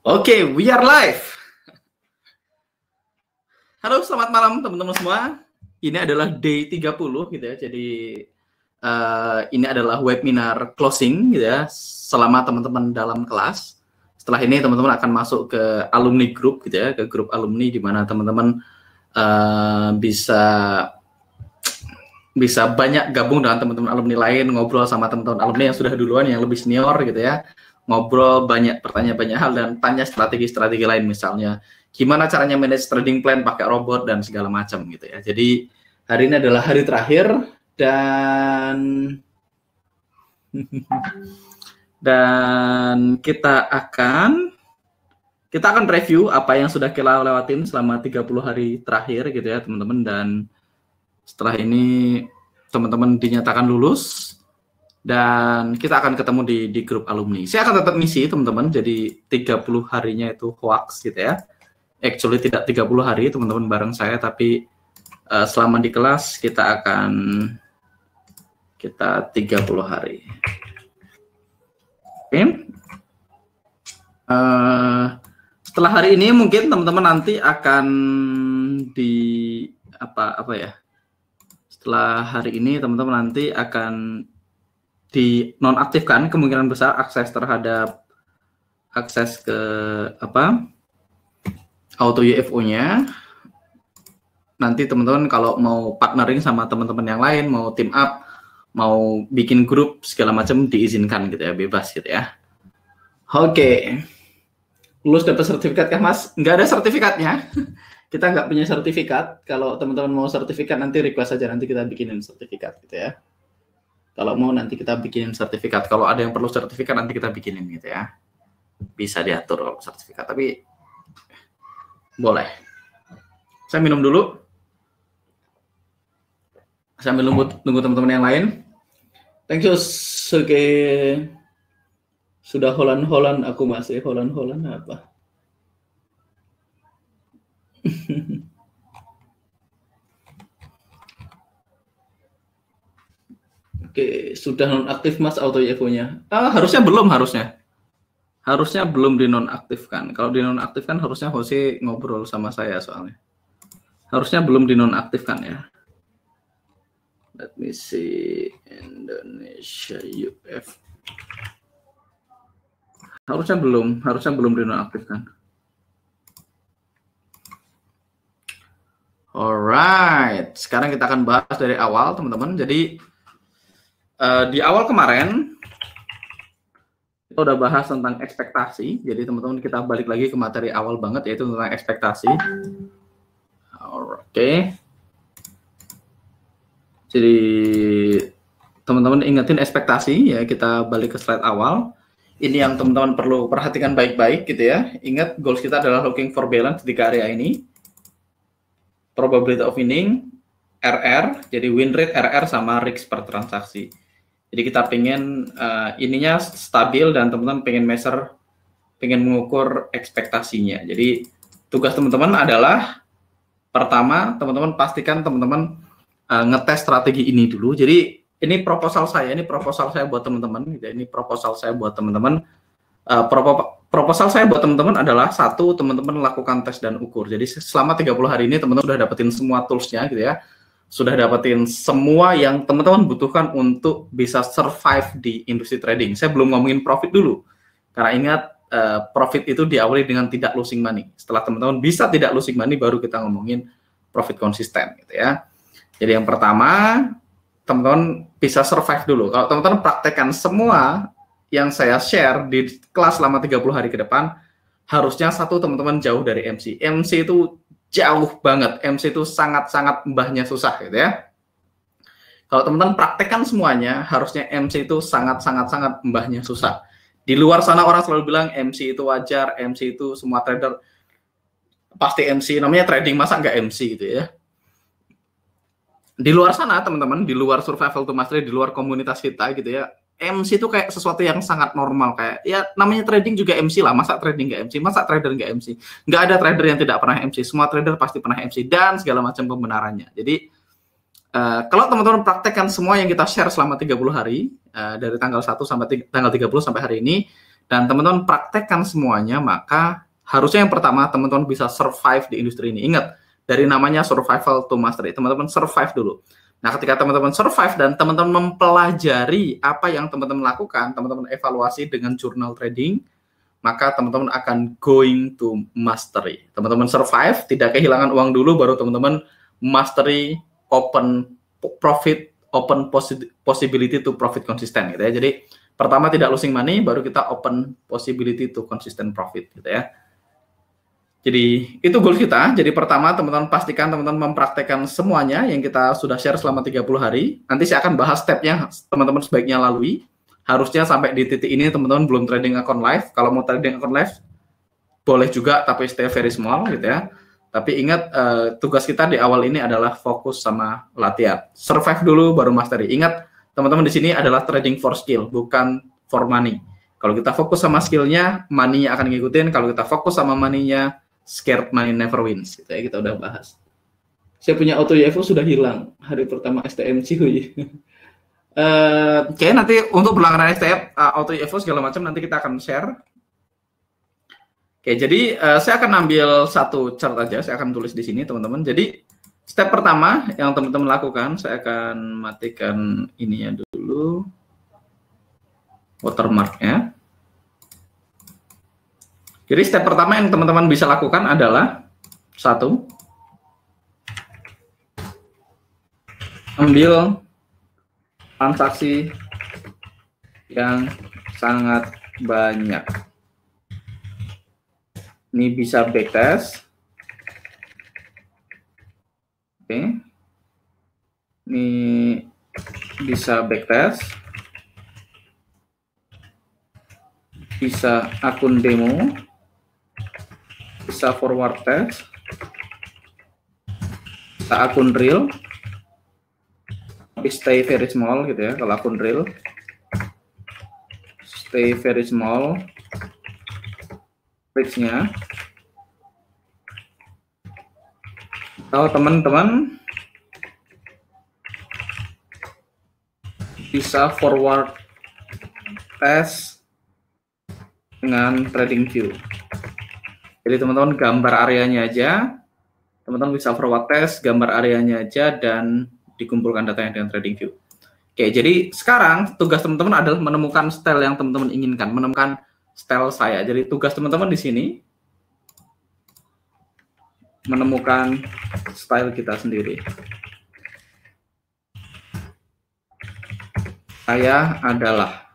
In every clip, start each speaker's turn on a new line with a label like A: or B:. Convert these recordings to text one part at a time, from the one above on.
A: Oke, we are live. Halo, selamat malam teman-teman semua. Ini adalah day 30 gitu ya. Jadi ini adalah webinar closing gitu ya, selama teman-teman dalam kelas. Setelah ini teman-teman akan masuk ke alumni group gitu ya, ke grup alumni di mana teman-teman bisa banyak gabung dengan teman-teman alumni lain, ngobrol sama teman-teman alumni yang sudah duluan, yang lebih senior gitu ya. Ngobrol banyak, bertanya banyak hal, dan tanya strategi-strategi lain, misalnya gimana caranya manage trading plan pakai robot dan segala macam gitu ya. Jadi hari ini adalah hari terakhir dan kita akan review apa yang sudah kita lewatin selama 30 hari terakhir gitu ya teman-teman, dan setelah ini teman-teman dinyatakan lulus. Dan kita akan ketemu di grup alumni. Saya akan tetap misi teman-teman, jadi 30 harinya itu hoax gitu ya. Actually tidak 30 hari teman-teman bareng saya, tapi selama di kelas kita 30 hari. Oke. Setelah hari ini mungkin teman-teman nanti akan setelah hari ini teman-teman nanti akan dinonaktifkan kemungkinan besar akses ke auto UFO-nya. Nanti teman-teman kalau mau partnering sama teman-teman yang lain, mau team up, mau bikin grup segala macam diizinkan gitu ya, bebas gitu ya. Oke. Lulus dapat sertifikat kah Mas? Nggak ada sertifikatnya. Kita nggak punya sertifikat. Kalau teman-teman mau sertifikat nanti request aja, nanti kita bikinin sertifikat gitu ya. Kalau mau nanti kita bikinin sertifikat. Kalau ada yang perlu sertifikat nanti kita bikinin gitu ya. Bisa diatur kalau sertifikat, tapi boleh. Saya minum dulu. Sambil nunggu teman-teman yang lain. Thank you. Oke. Sudah Holland, aku masih Holland apa? Oke, sudah nonaktif Mas auto UFO-nya. Harusnya belum. Harusnya belum dinonaktifkan. Kalau dinonaktifkan harusnya Jose ngobrol sama saya soalnya. Harusnya belum dinonaktifkan ya. Let me see. Indonesia UF. Harusnya belum dinonaktifkan. Alright, sekarang kita akan bahas dari awal teman-teman. Jadi di awal kemarin kita udah bahas tentang ekspektasi. Jadi teman-teman kita balik lagi ke materi awal banget, yaitu tentang ekspektasi. Oke. Jadi teman-teman ingetin ekspektasi ya, kita balik ke slide awal. Ini yang teman-teman perlu perhatikan baik-baik gitu ya. Ingat goals kita adalah looking for balance di area ini. Probability of winning, RR, jadi win rate RR sama risk per transaksi. Jadi kita pengen ininya stabil dan teman-teman pengen mengukur ekspektasinya. Jadi tugas teman-teman adalah pertama teman-teman pastikan teman-teman ngetes strategi ini dulu. Jadi ini proposal saya buat teman-teman. Ini proposal saya buat teman-teman. Proposal saya buat teman-teman adalah satu, teman-teman lakukan tes dan ukur. Jadi selama 30 hari ini teman-teman sudah dapetin semua tools-nya gitu ya. Sudah dapetin semua yang teman-teman butuhkan untuk bisa survive di industri trading. Saya belum ngomongin profit dulu. Karena ingat, profit itu diawali dengan tidak losing money. Setelah teman-teman bisa tidak losing money, baru kita ngomongin profit konsisten gitu ya. Jadi yang pertama, teman-teman bisa survive dulu. Kalau teman-teman praktekkan semua yang saya share di kelas selama 30 hari ke depan, harusnya satu, teman-teman jauh dari MC. MC itu jauh banget. MC itu sangat-sangat mbahnya susah gitu ya. Kalau teman-teman praktekkan semuanya, harusnya MC itu sangat-sangat mbahnya susah. Di luar sana orang selalu bilang MC itu wajar, MC itu semua trader pasti MC, namanya trading masa nggak MC gitu ya. Di luar sana teman-teman, di luar survival to mastery, di luar komunitas kita gitu ya, MC itu kayak sesuatu yang sangat normal, kayak ya namanya trading juga MC lah, masa trading nggak MC, masa trader nggak MC, nggak ada trader yang tidak pernah MC, semua trader pasti pernah MC dan segala macam pembenarannya. Jadi kalau teman-teman praktekkan semua yang kita share selama 30 hari dari tanggal 1 sampai tanggal 30 sampai hari ini, dan teman-teman praktekkan semuanya, maka harusnya yang pertama teman-teman bisa survive di industri ini. Ingat, dari namanya survival to mastery, teman-teman survive dulu. Nah, ketika teman-teman survive dan teman-teman mempelajari apa yang teman-teman lakukan, teman-teman evaluasi dengan journal trading, maka teman-teman akan going to mastery. Teman-teman survive, tidak kehilangan uang dulu, baru teman-teman mastery, open profit, open possibility to profit konsisten gitu ya. Jadi pertama tidak losing money, baru kita open possibility to consistent profit gitu ya. Jadi itu goal kita. Jadi pertama teman-teman pastikan teman-teman mempraktekkan semuanya yang kita sudah share selama 30 hari. Nanti saya akan bahas stepnya teman-teman sebaiknya lalui. Harusnya sampai di titik ini teman-teman belum trading account live. Kalau mau trading account live boleh juga, tapi stay very small gitu ya. Tapi ingat tugas kita di awal ini adalah fokus sama latihan. Survive dulu baru mastery. Ingat teman-teman di sini adalah trading for skill, bukan for money. Kalau kita fokus sama skillnya, money-nya akan ngikutin. Kalau kita fokus sama money-nya, scared money never wins. Gitu ya, kita udah bahas. Saya punya auto UFO sudah hilang hari pertama STMC. Oke, nanti untuk berlangganan STF, auto UFO segala macam nanti kita akan share. Oke, jadi saya akan ambil satu chart aja, saya akan tulis di sini teman-teman. Jadi step pertama yang teman-teman lakukan, saya akan matikan ininya dulu, watermarknya. Jadi step pertama yang teman-teman bisa lakukan adalah satu, ambil transaksi yang sangat banyak. Ini bisa backtest. Oke. Ini bisa backtest. Bisa akun demo. Bisa forward test. Bisa akun real. Tapi stay very small gitu ya kalau akun real. Stay very small risk-nya. Kalau teman-teman bisa forward test dengan TradingView. Jadi teman-teman gambar areanya aja, teman-teman bisa forward test gambar areanya aja dan dikumpulkan datanya dengan TradingView. Oke, jadi sekarang tugas teman-teman adalah menemukan style yang teman-teman inginkan, menemukan style saya. Jadi tugas teman-teman di sini menemukan style kita sendiri. Saya adalah,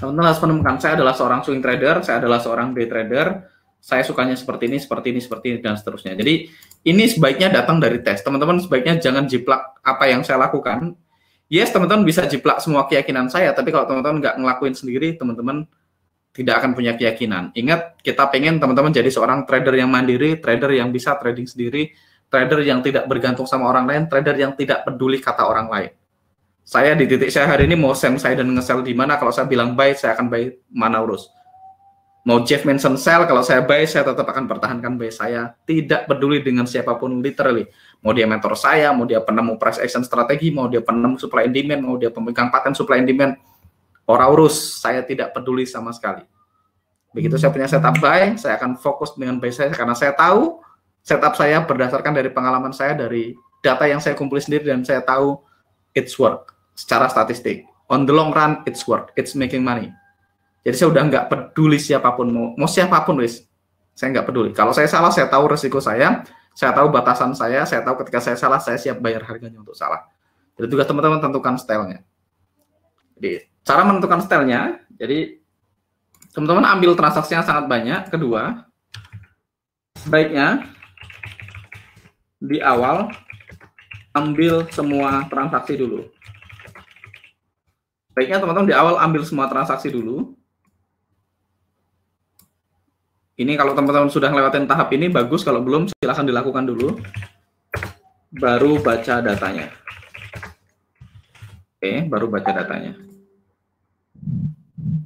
A: teman-teman harus menemukan, saya adalah seorang swing trader, saya adalah seorang day trader, saya sukanya seperti ini, seperti ini, seperti ini, dan seterusnya. Jadi ini sebaiknya datang dari tes. Teman-teman sebaiknya jangan jiplak apa yang saya lakukan. Yes, teman-teman bisa jiplak semua keyakinan saya, tapi kalau teman-teman nggak ngelakuin sendiri, teman-teman tidak akan punya keyakinan. Ingat, kita pengen teman-teman jadi seorang trader yang mandiri, trader yang bisa trading sendiri, trader yang tidak bergantung sama orang lain, trader yang tidak peduli kata orang lain. Saya di titik saya hari ini mau sell saya dan nge-sell di mana, kalau saya bilang buy, saya akan buy, mana urus. Mau Jeff Manson sell, kalau saya buy, saya tetap akan pertahankan buy saya. Tidak peduli dengan siapapun, literally. Mau dia mentor saya, mau dia penemu price action strategi, mau dia penemu supply and demand, mau dia pemegang paten supply and demand, ora urus, saya tidak peduli sama sekali. Begitu saya punya setup buy, saya akan fokus dengan buy saya, karena saya tahu setup saya berdasarkan dari pengalaman saya, dari data yang saya kumpulin sendiri, dan saya tahu it's work secara statistik. On the long run, it's work, it's making money. Jadi saya udah nggak peduli siapapun, mau siapapun wis, saya nggak peduli. Kalau saya salah, saya tahu resiko saya tahu batasan saya tahu ketika saya salah, saya siap bayar harganya untuk salah. Jadi tugas teman-teman tentukan stylenya. Jadi cara menentukan stylenya, jadi teman-teman ambil transaksi yang sangat banyak. Kedua, sebaiknya di awal ambil semua transaksi dulu. Baiknya teman-teman di awal ambil semua transaksi dulu. Ini kalau teman-teman sudah lewatin tahap ini bagus, kalau belum silahkan dilakukan dulu. Baru baca datanya. Oke, baru baca datanya.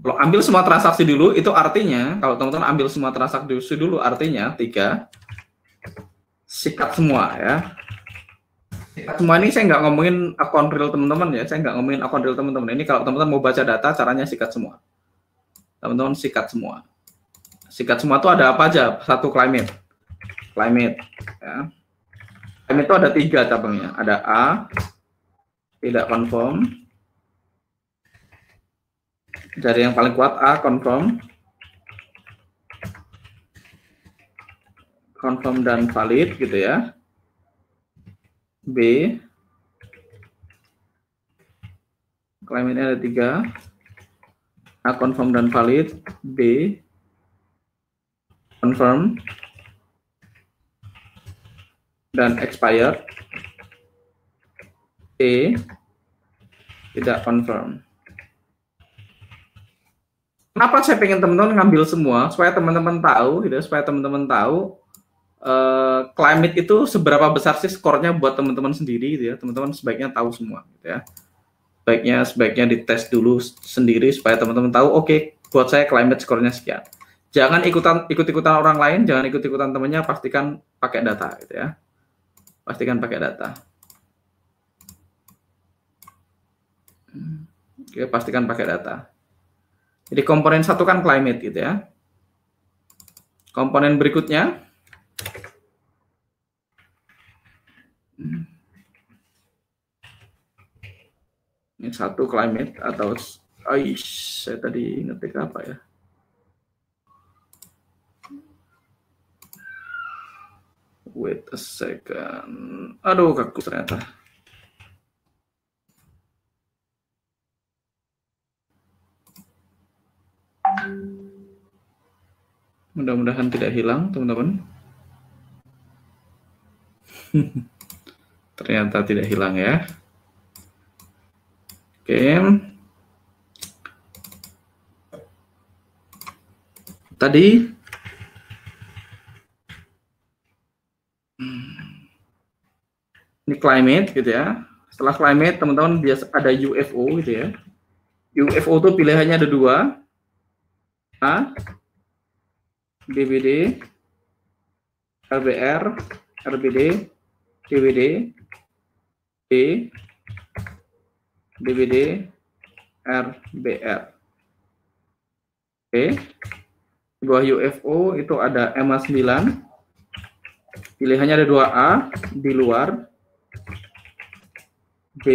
A: Kalau ambil semua transaksi dulu, itu artinya, kalau teman-teman ambil semua transaksi dulu, artinya 3, sikat semua ya. Sikat semua ini saya nggak ngomongin akun real teman-teman ya, saya nggak ngomongin akun real teman-teman. Ini kalau teman-teman mau baca data, caranya sikat semua. teman-teman sikat semua. Sikat semua itu ada apa aja? Satu, climate. Ya. Climate itu ada 3 cabangnya. Ada A, tidak confirm. Dari yang paling kuat A, confirm dan valid gitu ya. B, climate-nya ada 3. A, confirm dan valid. B, confirm dan expired. E, tidak confirm. Kenapa saya pengen teman-teman ngambil semua supaya teman-teman tahu gitu, climate itu seberapa besar sih skornya buat teman-teman sendiri gitu ya. Teman-teman sebaiknya tahu semua gitu ya. Sebaiknya dites dulu sendiri supaya teman-teman tahu, oke, buat saya climate skornya sekian. Jangan ikut-ikutan orang lain, jangan ikut-ikutan temannya, pastikan pakai data gitu ya. Pastikan pakai data. Oke, pastikan pakai data. Jadi komponen 1 kan climate gitu ya. Komponen berikutnya ini 1 climate atau saya tadi ngetik apa ya? Wait a second. Aduh, kaku ternyata. Mudah-mudahan tidak hilang, teman-teman. Ternyata tidak hilang ya. Oke. Tadi ini climate gitu ya. Setelah climate, teman-teman biasa ada UFO gitu ya. UFO itu pilihannya ada 2. A, DBD, RBR, RBD, DBD, B, DBD, RBR. Oke. Di bawah UFO itu ada MA9. Pilihannya ada 2A di luar, B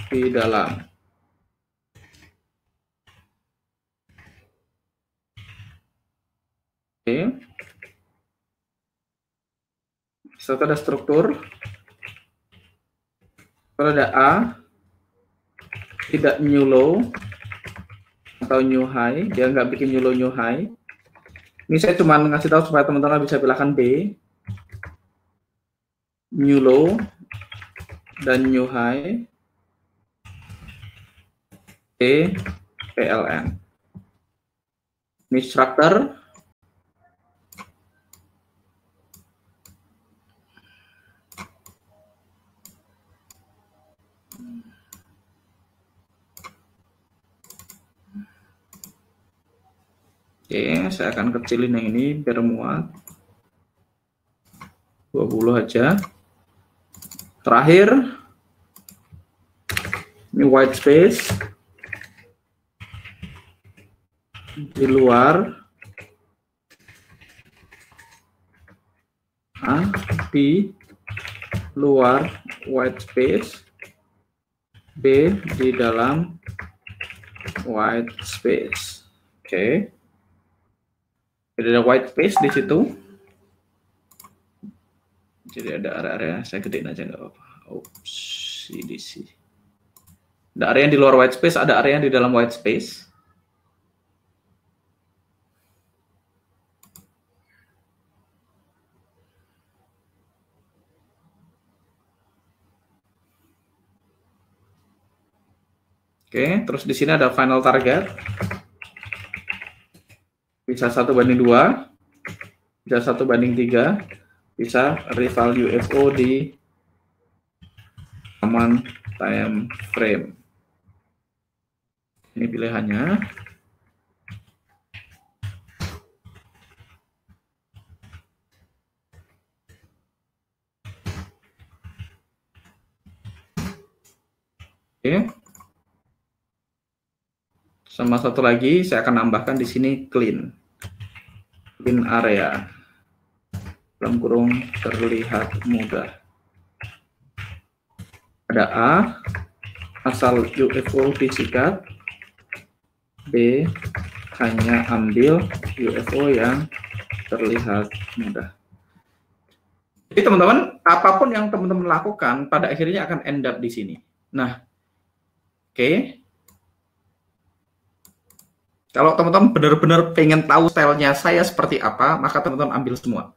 A: di dalam. Oke. Setelah ada struktur, kalau ada A, tidak new low atau new high, dia nggak bikin new low new high. Ini saya cuma ngasih tahu supaya teman-teman bisa pilihkan B, new low dan new high, E, PLN. Ini struktur. Oke, saya akan kecilin yang ini biar muat. 20 aja. Terakhir, ini white space di luar, A, di luar white space, B di dalam white space. Oke. Jadi ada white space di situ. Jadi ada area-area, saya gedein aja nggak apa-apa. Oops, CDC. Ada area yang di luar white space, ada area yang di dalam white space. Oke, terus di sini ada final target. Bisa 1:2, bisa 1:3, bisa rival UFO di aman time frame. Ini pilihannya. Oke. Sama satu lagi saya akan nambahkan di sini clean area, dalam kurung terlihat mudah. Ada A, asal UFO disikat. B, hanya ambil UFO yang terlihat mudah. Jadi teman-teman, apapun yang teman-teman lakukan pada akhirnya akan end up di sini. Nah, oke. Kalau teman-teman benar-benar pengen tahu stylenya saya seperti apa, maka teman-teman ambil semua.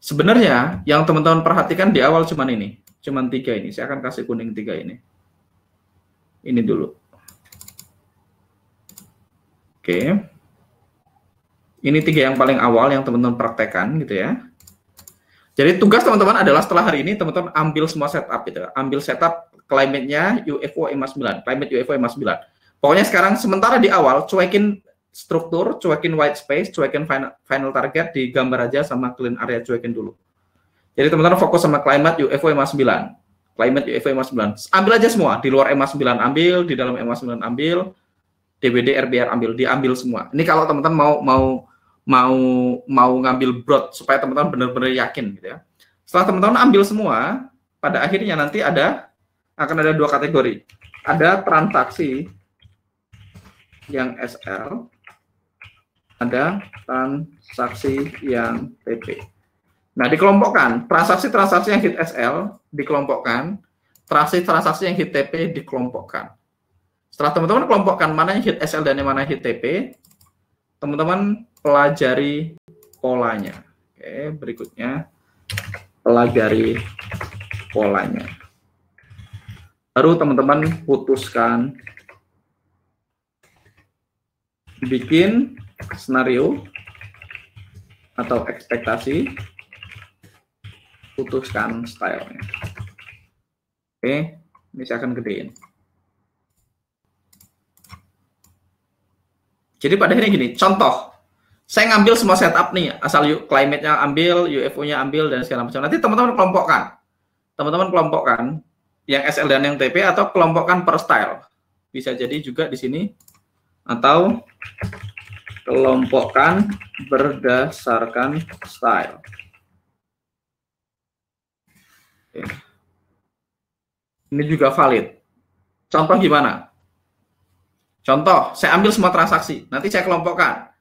A: Sebenarnya yang teman-teman perhatikan di awal cuman ini, cuman 3 ini. Saya akan kasih kuning 3 ini. Ini dulu. Oke. Ini 3 yang paling awal yang teman-teman praktekkan gitu ya. Jadi tugas teman-teman adalah setelah hari ini teman-teman ambil semua setup gitu. Ambil setup climate-nya UFO EMA 9, climate UFO EMA 9. Pokoknya sekarang sementara di awal cuekin struktur, cuekin white space, cuekin final target, digambar aja sama clean area, cuekin dulu. Jadi teman-teman fokus sama climate UFO EMA 9. Climate UFO EMA 9. Ambil aja semua, di luar EMA 9 ambil, di dalam EMA 9 ambil, DBD RBR ambil, diambil semua. Ini kalau teman-teman mau ngambil broad supaya teman-teman benar-benar yakin gitu ya. Setelah teman-teman ambil semua, pada akhirnya nanti akan ada 2 kategori. Ada transaksi yang SL, ada transaksi yang TP. Nah, dikelompokkan. Transaksi-transaksi yang hit SL dikelompokkan, transaksi yang hit TP dikelompokkan. Setelah teman-teman kelompokkan mana yang hit SL dan yang mana hit TP, teman-teman pelajari polanya. Oke, berikutnya pelajari polanya. Baru teman-teman putuskan, bikin skenario atau ekspektasi, putuskan stylenya. Oke, ini saya akan gedein. Jadi pada akhirnya gini, contoh, saya ngambil semua setup nih, asal climate-nya ambil, UFO-nya ambil, dan segala macam. Nanti teman-teman kelompokkan. Teman-teman kelompokkan yang SL dan yang TP, atau kelompokkan per style. Bisa jadi juga di sini, atau kelompokkan berdasarkan style. Oke. Ini juga valid. Contoh gimana? Contoh, saya ambil semua transaksi, nanti saya kelompokkan.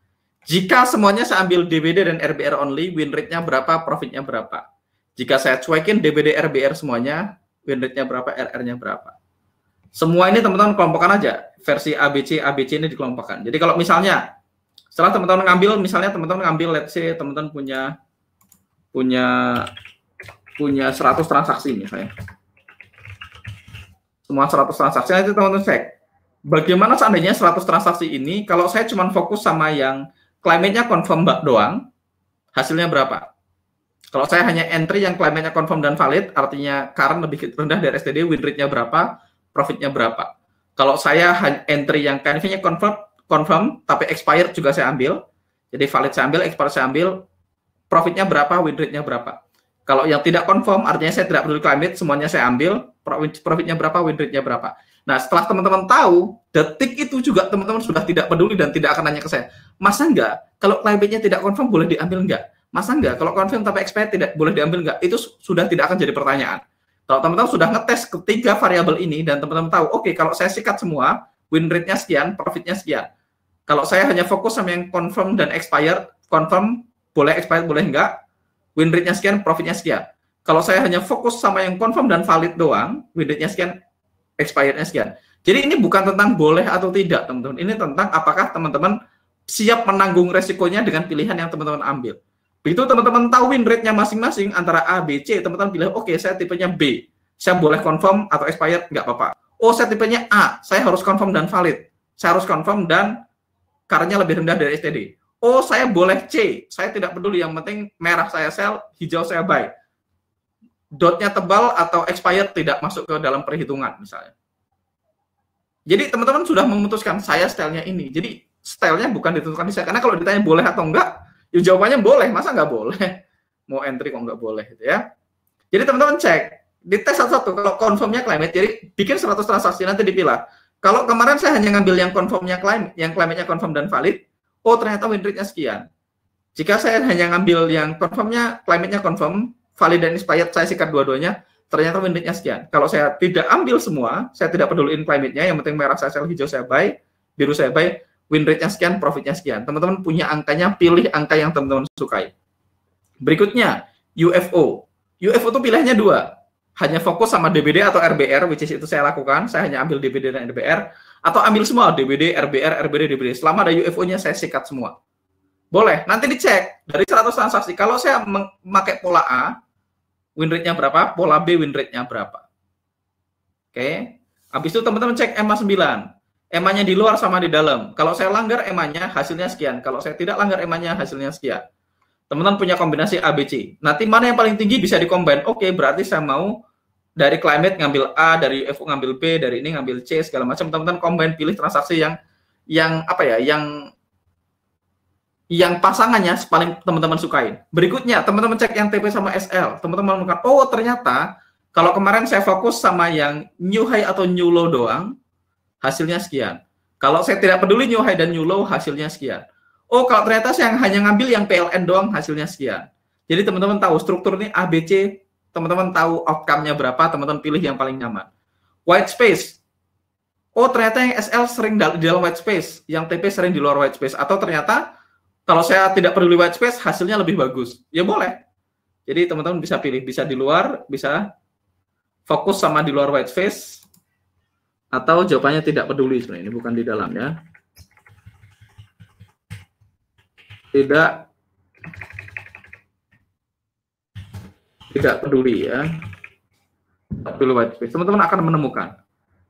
A: Jika semuanya saya ambil DBD dan RBR only, win rate-nya berapa, profit-nya berapa. Jika saya cuekin DBD, RBR semuanya, win rate-nya berapa, RR-nya berapa. Semua ini teman-teman kelompokkan aja. Versi ABC ini dikelompokkan. Jadi kalau misalnya, setelah teman-teman ngambil, misalnya teman-teman ngambil, let's say teman-teman punya 100 transaksi misalnya. Semua 100 transaksi, nanti teman-teman cek. Bagaimana seandainya 100 transaksi ini, kalau saya cuma fokus sama yang climate-nya confirm doang, hasilnya berapa? Kalau saya hanya entry yang climate-nya confirm dan valid, artinya current lebih rendah dari STD, win rate-nya berapa, profit-nya berapa? Kalau saya hanya entry yang KNV-nya confirm, tapi expired juga saya ambil, jadi valid saya ambil, expired saya ambil, profit-nya berapa, win rate-nya berapa? Kalau yang tidak confirm, artinya saya tidak peduli climate, semuanya saya ambil, profit-nya berapa, win rate-nya berapa? Nah, setelah teman-teman tahu, detik itu juga teman-teman sudah tidak peduli dan tidak akan nanya ke saya, masa enggak? Kalau climate-nya tidak confirm, boleh diambil enggak? Masa enggak? Kalau confirm tapi expired tidak boleh diambil enggak? Itu sudah tidak akan jadi pertanyaan. Kalau teman-teman sudah ngetes ketiga variabel ini dan teman-teman tahu, oke, kalau saya sikat semua, win rate-nya sekian, profit-nya sekian. Kalau saya hanya fokus sama yang confirm dan expired, confirm boleh, expired boleh enggak, win rate-nya sekian, profit-nya sekian. Kalau saya hanya fokus sama yang confirm dan valid doang, win rate-nya sekian, expired-nya sekian. Jadi ini bukan tentang boleh atau tidak, teman-teman. Ini tentang apakah teman-teman siap menanggung resikonya dengan pilihan yang teman-teman ambil. Begitu teman-teman tahu win rate-nya masing-masing antara A, B, C, teman-teman pilih, oke, saya tipenya B. Saya boleh confirm atau expired, nggak apa-apa. Oh, saya tipenya A, saya harus confirm dan valid. Saya harus confirm dan current-nya lebih rendah dari STD. Oh, saya boleh C, saya tidak peduli, yang penting merah saya sell, hijau saya buy. Dotnya tebal atau expired tidak masuk ke dalam perhitungan misalnya. Jadi teman-teman sudah memutuskan saya stylenya ini. Jadi stylenya bukan ditentukan di saya. Karena kalau ditanya boleh atau enggak, ya jawabannya boleh. Masa enggak boleh? Mau entry kok enggak boleh gitu ya. Jadi teman-teman cek, dites satu-satu. Kalau confirmnya climate, jadi bikin 100 transaksi nanti dipilah. Kalau kemarin saya hanya ngambil yang confirmnya yang claimnya confirm dan valid, oh ternyata win rate-nya sekian. Jika saya hanya ngambil yang confirmnya, claimnya confirm, valid dan expired, saya sikat dua-duanya, ternyata win rate-nya sekian. Kalau saya tidak ambil semua, saya tidak peduliin claimnya, yang penting merah saya sell, hijau saya buy, biru saya buy, win rate-nya sekian, profit-nya sekian. Teman-teman punya angkanya, pilih angka yang teman-teman sukai. Berikutnya, UFO. UFO itu pilihannya dua. Hanya fokus sama DBD atau RBR, which is itu saya lakukan. Saya hanya ambil DBD dan RBR. Atau ambil semua, DBD, RBR, RBD, DBD. Selama ada UFO-nya, saya sikat semua. Boleh, nanti dicek. Dari 100 transaksi, kalau saya memakai pola A, win rate-nya berapa? Pola B, win rate-nya berapa? Oke. Habis itu teman-teman cek EMA 9. EMA-nya di luar sama di dalam. Kalau saya langgar EMA-nya, hasilnya sekian. Kalau saya tidak langgar EMA-nya, hasilnya sekian. Teman-teman punya kombinasi ABC. Nanti mana yang paling tinggi bisa dikombin. Oke, berarti saya mau dari climate ngambil A, dari UFO ngambil B, dari ini ngambil C, segala macam. Teman-teman combine, pilih transaksi yang apa ya, yang pasangannya paling teman-teman sukain. Berikutnya, teman-teman cek yang TP sama SL. Teman-teman menemukan, oh ternyata kalau kemarin saya fokus sama yang new high atau new low doang, hasilnya sekian. Kalau saya tidak peduli new high dan new low, hasilnya sekian. Oh, kalau ternyata saya hanya ngambil yang PLN doang, hasilnya sekian. Jadi teman-teman tahu struktur ini ABC, teman-teman tahu outcome-nya berapa, teman-teman pilih yang paling nyaman. White space. Oh, ternyata yang SL sering di dalam white space, yang TP sering di luar white space. Atau ternyata kalau saya tidak peduli white space, hasilnya lebih bagus. Ya boleh. Jadi teman-teman bisa pilih, bisa di luar, bisa fokus sama di luar white space, atau jawabannya tidak peduli sebenarnya, ini bukan di dalam ya. Tidak peduli ya. Pilih white space. Teman-teman akan menemukan.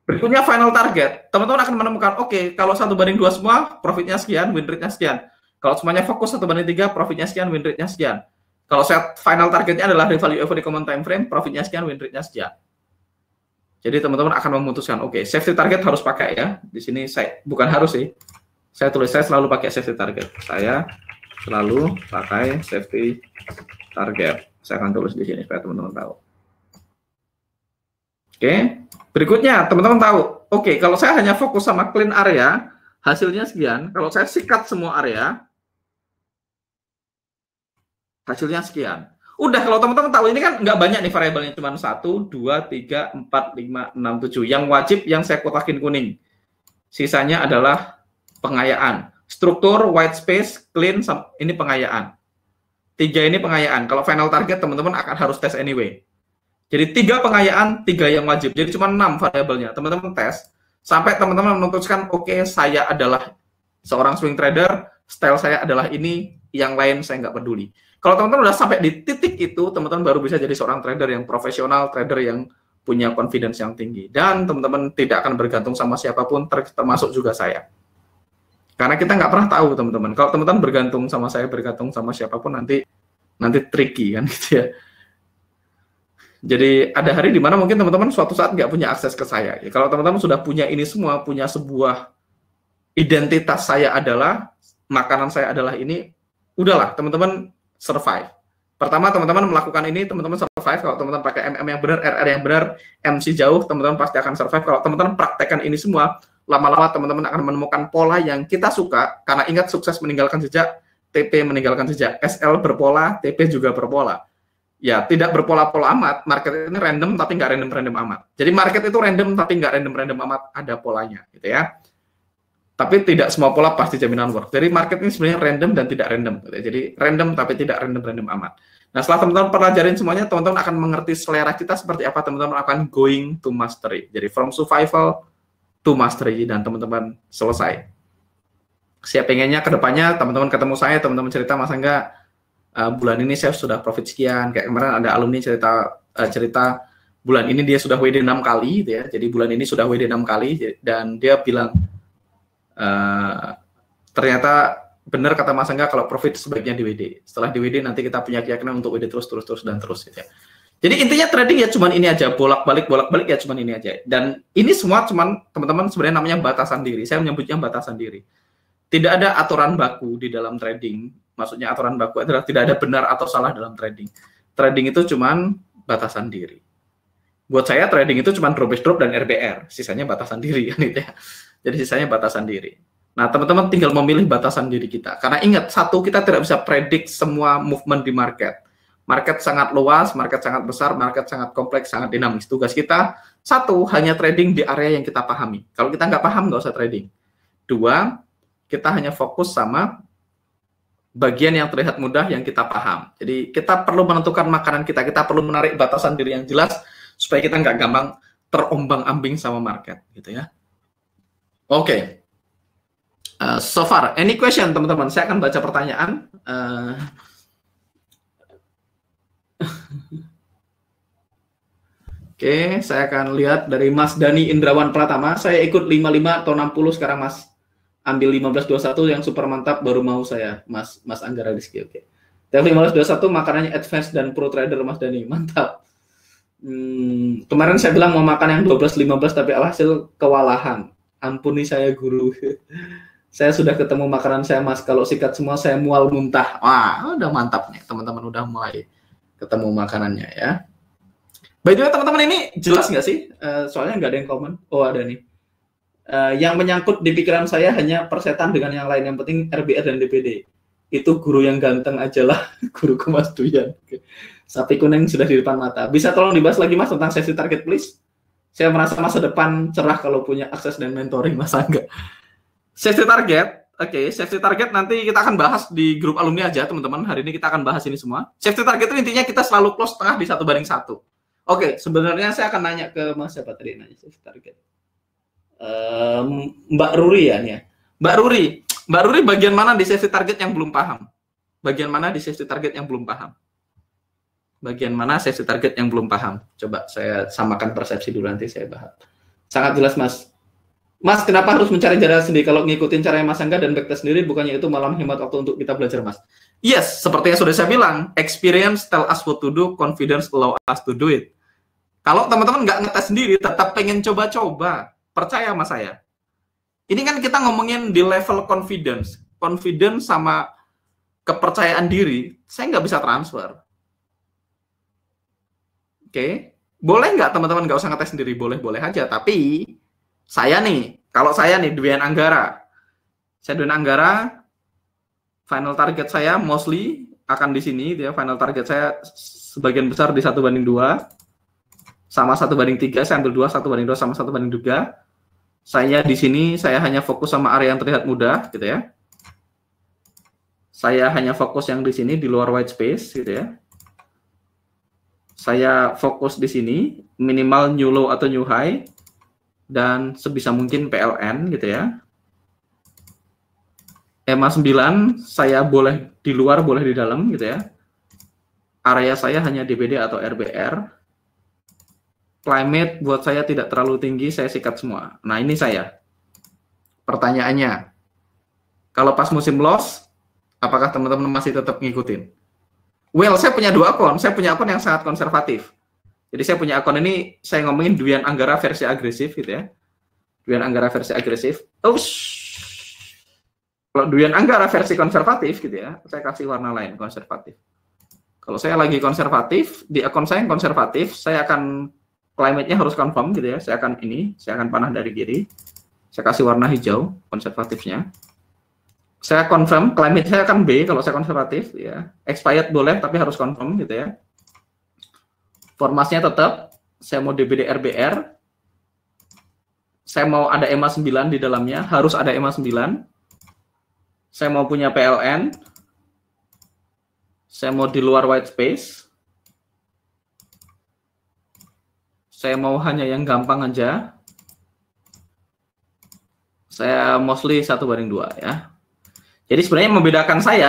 A: Berikutnya final target. Teman-teman akan menemukan, oke, kalau 1:2 semua, profitnya sekian, win rate-nya sekian. Kalau semuanya fokus 1:3, profitnya sekian, win rate-nya sekian. Kalau saya final targetnya adalah revalue over the common time frame, profitnya sekian, win rate-nya sekian. Jadi teman-teman akan memutuskan, oke, safety target harus pakai ya. Di sini saya bukan harus sih. Saya selalu pakai safety target. Saya selalu pakai safety target. Saya akan tulis di sini supaya teman-teman tahu. Oke, berikutnya teman-teman tahu, oke, kalau saya hanya fokus sama clean area, hasilnya sekian. Kalau saya sikat semua area, hasilnya sekian. Udah, kalau teman-teman tahu ini kan nggak banyak nih variabelnya, cuma 1, 2, 3, 4, 5, 6, 7. Yang wajib yang saya kotakin kuning. Sisanya adalah pengayaan. Struktur, white space, clean, ini pengayaan. 3 ini pengayaan. Kalau final target teman-teman akan harus tes anyway. Jadi 3 pengayaan, 3 yang wajib. Jadi cuma 6 variabelnya. Teman-teman tes sampai teman-teman memutuskan, oke, saya adalah seorang swing trader, style saya adalah ini, yang lain saya nggak peduli. Kalau teman-teman udah sampai di titik itu, teman-teman baru bisa jadi seorang trader yang profesional, trader yang punya confidence yang tinggi. Dan teman-teman tidak akan bergantung sama siapapun, termasuk juga saya. Karena kita nggak pernah tahu, teman-teman. Kalau teman-teman bergantung sama saya, bergantung sama siapapun, nanti tricky kan gitu ya. Jadi ada hari di mana mungkin teman-teman suatu saat nggak punya akses ke saya. Ya, kalau teman-teman sudah punya ini semua, punya sebuah identitas saya adalah, makanan saya adalah ini, udahlah teman-teman survive. Pertama teman-teman melakukan ini, teman-teman survive. Kalau teman-teman pakai MM yang benar, RR yang benar, MC jauh, teman-teman pasti akan survive. Kalau teman-teman praktekkan ini semua, lama-lama teman-teman akan menemukan pola yang kita suka. Karena ingat, sukses meninggalkan jejak, TP meninggalkan jejak. SL berpola, TP juga berpola. Ya, tidak berpola-pola amat. Market ini random, tapi nggak random-random amat. Jadi market itu random, tapi nggak random-random amat. Ada polanya, gitu ya. Tapi tidak semua pola pasti jaminan work. Jadi market ini sebenarnya random dan tidak random. Gitu ya. Jadi random, tapi tidak random-random amat. Nah, setelah teman-teman pelajarin semuanya, teman-teman akan mengerti selera kita seperti apa. Teman-teman akan going to mastery. Jadi from survival to mastery, dan teman-teman selesai. Siap pengennya ke depannya, teman-teman ketemu saya, teman-teman cerita, Mas Angga, bulan ini saya sudah profit sekian. Kayak kemarin ada alumni cerita bulan ini dia sudah WD 6 kali gitu ya. Jadi bulan ini sudah WD 6 kali, dan dia bilang ternyata benar kata Mas Angga, kalau profit sebaiknya di WD. Setelah di WD nanti kita punya keyakinan untuk WD terus dan terus gitu ya. Jadi intinya trading ya cuman ini aja, bolak-balik ya cuman ini aja. Dan ini semua cuman teman-teman sebenarnya namanya batasan diri. Saya menyebutnya batasan diri. Tidak ada aturan baku di dalam trading. Maksudnya aturan baku adalah tidak ada benar atau salah dalam trading. Trading itu cuman batasan diri. Buat saya trading itu cuma drop drop dan RBR, sisanya batasan diri kan itu ya. Jadi sisanya batasan diri. Nah, teman-teman tinggal memilih batasan diri kita. Karena ingat, satu, kita tidak bisa predik semua movement di market. Market sangat luas, market sangat besar, market sangat kompleks, sangat dinamis. Tugas kita, satu, hanya trading di area yang kita pahami. Kalau kita nggak paham, nggak usah trading. Dua, kita hanya fokus sama bagian yang terlihat mudah yang kita paham. Jadi kita perlu menentukan makanan kita perlu menarik batasan diri yang jelas, supaya kita nggak gampang terombang-ambing sama market, gitu ya. Oke. So far, any question teman-teman? Saya akan baca pertanyaan. Oke, saya akan lihat dari Mas Dani Indrawan Pratama. Saya ikut 55 atau 60 sekarang, Mas. Ambil 1521 yang super mantap, baru mau saya, Mas Anggara Rizky. Oke. Tapi 1521 makanannya advance dan pro trader, Mas Dani. Mantap. Kemarin saya bilang mau makan yang 12-15 tapi alhasil kewalahan. Ampuni saya, guru. Saya sudah ketemu makanan saya, Mas. Kalau sikat semua saya mual muntah. Wah, udah mantap nih. Teman-teman udah mulai ketemu makanannya ya. By the way, teman-teman, ini jelas nggak sih? Soalnya nggak ada yang komen. Oh, ada nih. Yang menyangkut di pikiran saya hanya persetan dengan yang lain. Yang penting RBR dan DPD. Itu guru yang ganteng aja lah. Guruku Mas Duyan. Sapi kuning sudah di depan mata. Bisa tolong dibahas lagi, Mas, tentang safety target, please? Saya merasa masa depan cerah kalau punya akses dan mentoring, Mas Angga. Safety target, oke, safety target nanti kita akan bahas di grup alumni aja, teman-teman. Hari ini kita akan bahas ini semua. Safety target itu intinya kita selalu close tengah di 1:1. Oke, sebenarnya saya akan nanya ke Mas siapa tadi nanya safety target. Mbak Ruri ya nih. Mbak Ruri bagian mana di safety target yang belum paham? Bagian mana di safety target yang belum paham? Bagian mana safety target yang belum paham? Coba saya samakan persepsi dulu, nanti saya bahas. Sangat jelas, Mas. Mas, kenapa harus mencari jalan sendiri? Kalau ngikutin caranya Mas Angga dan backtest sendiri, bukannya itu malah menghemat waktu untuk kita belajar, Mas? Yes, seperti yang sudah saya bilang, experience tell us what to do, confidence allow us to do it. Kalau teman-teman nggak ngetes sendiri, tetap pengen coba-coba, percaya sama saya. Ini kan kita ngomongin di level confidence. Confidence sama kepercayaan diri, saya nggak bisa transfer. Oke, boleh nggak teman-teman nggak usah ngetes sendiri? Boleh-boleh aja, tapi saya nih, kalau saya nih, Dwian Anggara. Saya Dwian Anggara, final target saya mostly akan di sini. Ya, final target saya sebagian besar di 1:2. Sama 1:3, saya ambil 2, 1:2 sama 1:3. Saya di sini, saya hanya fokus sama area yang terlihat mudah, gitu ya. Saya hanya fokus yang di sini, di luar white space, gitu ya. Saya fokus di sini, minimal new low atau new high. Dan sebisa mungkin PLN gitu ya. EMA 9 saya boleh di luar, boleh di dalam gitu ya. Area saya hanya DPD atau RBR. Climate buat saya tidak terlalu tinggi, saya sikat semua. Nah, ini saya. Pertanyaannya, kalau pas musim loss, apakah teman-teman masih tetap ngikutin? Well, saya punya 2 akun. Saya punya akun yang sangat konservatif. Jadi saya punya akun ini, saya ngomongin Dwian Anggara versi agresif gitu ya. Dwian Anggara versi agresif. Kalau Dwian Anggara versi konservatif gitu ya, saya kasih warna lain, konservatif. Kalau saya lagi konservatif, di akun saya yang konservatif, saya akan, climate-nya harus confirm gitu ya. Saya akan panah dari kiri. Saya kasih warna hijau, konservatifnya. Saya confirm, climate saya akan B kalau saya konservatif ya. Expired boleh, tapi harus confirm gitu ya. Formasinya tetap, saya mau DBD RBR, saya mau ada EMA 9 di dalamnya, harus ada EMA 9, saya mau punya PLN, saya mau di luar white space, saya mau hanya yang gampang aja, saya mostly 1:2 ya. Jadi sebenarnya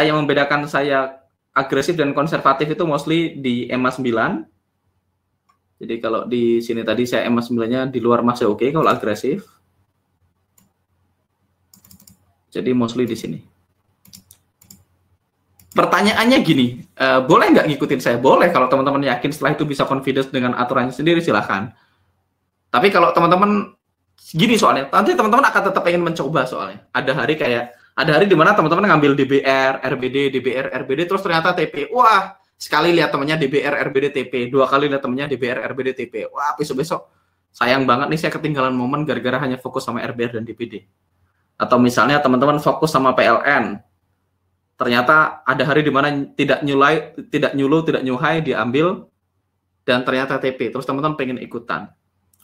A: yang membedakan saya agresif dan konservatif itu mostly di EMA 9. Jadi kalau di sini tadi saya EMA 9-nya di luar masih oke kalau agresif. Jadi mostly di sini. Pertanyaannya gini, boleh nggak ngikutin saya? Boleh, kalau teman-teman yakin setelah itu bisa confidence dengan aturannya sendiri, silahkan. Tapi kalau teman-teman, gini soalnya, nanti teman-teman akan tetap ingin mencoba soalnya. Ada hari di mana teman-teman ngambil DBR, RBD, DBR, RBD, terus ternyata TP. Wah, sekali lihat temannya DBR RBDTP, 2 kali lihat temannya DBR RBDTP. Wah, besok-besok sayang banget nih saya ketinggalan momen gara-gara hanya fokus sama RBR dan DPD. Atau misalnya teman-teman fokus sama PLN, ternyata ada hari di mana tidak nyuhai diambil, dan ternyata TP, terus teman-teman pengen ikutan.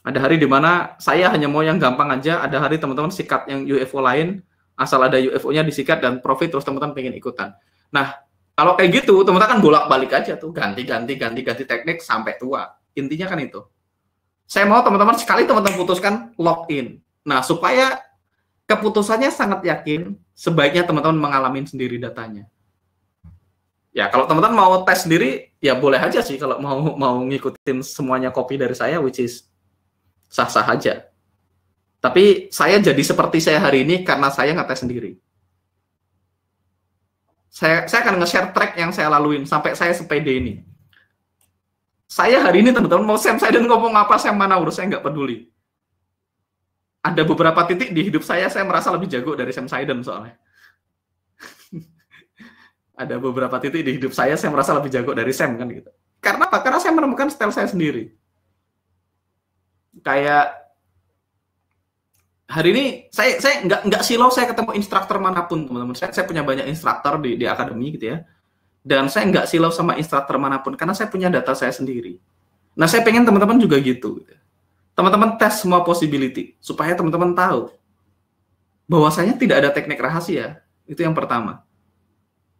A: Ada hari di mana saya hanya mau yang gampang aja, ada hari teman-teman sikat yang UFO lain, asal ada UFO-nya disikat dan profit, terus teman-teman pengen ikutan. Nah, kalau kayak gitu, teman-teman kan bolak-balik aja tuh, ganti teknik sampai tua. Intinya kan itu. Saya mau teman-teman sekali teman-teman putuskan login. Nah, supaya keputusannya sangat yakin, sebaiknya teman-teman mengalami sendiri datanya. Ya, kalau teman-teman mau tes sendiri, ya boleh aja sih kalau mau ngikutin semuanya copy dari saya, which is sah-sah aja. Tapi saya jadi seperti saya hari ini karena saya ngetes sendiri. Saya akan nge-share track yang saya laluin sampai saya sepede ini. Saya hari ini teman-teman mau Sam Saiden ngomong apa, Sam Manaur, saya nggak peduli. Ada beberapa titik di hidup saya merasa lebih jago dari Sam Saiden soalnya. Ada beberapa titik di hidup saya merasa lebih jago dari Sam kan gitu. Karena apa? Karena saya menemukan style saya sendiri. Kayak hari ini saya nggak silau saya ketemu instruktur manapun teman-teman. Saya punya banyak instruktur di akademi gitu ya. Dan saya nggak silau sama instruktur manapun karena saya punya data saya sendiri. Nah, saya pengen teman-teman juga gitu. Teman-teman tes semua possibility supaya teman-teman tahu bahwasanya tidak ada teknik rahasia. Itu yang pertama.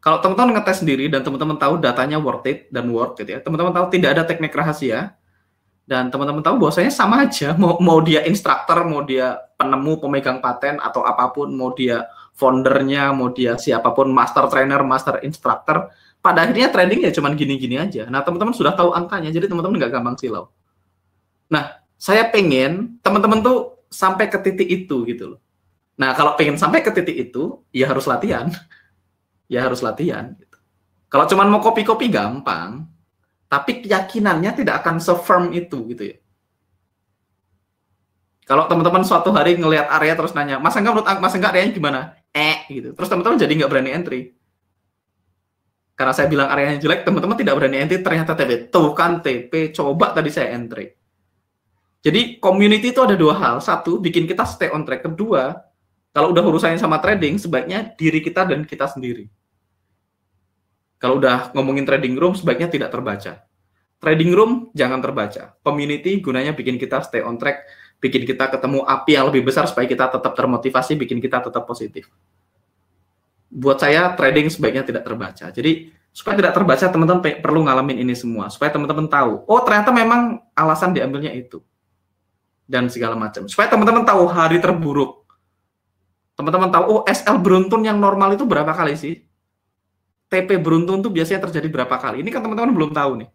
A: Kalau teman-teman ngetes sendiri dan teman-teman tahu datanya worth it dan work gitu ya. Teman-teman tahu tidak ada teknik rahasia dan teman-teman tahu bahwasanya sama aja mau dia instruktur, mau dia penemu, pemegang paten atau apapun, mau dia foundernya, mau dia siapapun, master trainer, master instructor, pada akhirnya trading ya cuman gini-gini aja. Nah, teman-teman sudah tahu angkanya, jadi teman-teman nggak gampang silau. Nah, saya pengen teman-teman tuh sampai ke titik itu gitu loh. Nah, kalau pengen sampai ke titik itu, ya harus latihan. Ya harus latihan. Gitu. Kalau cuma mau copy-copy gampang, tapi keyakinannya tidak akan se-firm itu gitu ya. Kalau teman-teman suatu hari ngelihat area terus nanya, Mas Angga menurut Mas Angga areanya gimana? Gitu. Terus teman-teman jadi nggak berani entry. Karena saya bilang areanya jelek, teman-teman tidak berani entry, ternyata TP. Tuh kan TP, coba tadi saya entry. Jadi community itu ada dua hal. Satu, bikin kita stay on track. Kedua, kalau udah urusannya sama trading, sebaiknya diri kita dan kita sendiri. Kalau udah ngomongin trading room, sebaiknya tidak terbaca. Trading room, jangan terbaca. Community gunanya bikin kita stay on track, bikin kita ketemu api yang lebih besar supaya kita tetap termotivasi, bikin kita tetap positif. Buat saya, trading sebaiknya tidak terbaca. Jadi, supaya tidak terbaca, teman-teman perlu ngalamin ini semua. Supaya teman-teman tahu, oh ternyata memang alasan diambilnya itu. Dan segala macam. Supaya teman-teman tahu hari terburuk. Teman-teman tahu, oh SL beruntun yang normal itu berapa kali sih? TP beruntun tuh biasanya terjadi berapa kali? Ini kan teman-teman belum tahu nih.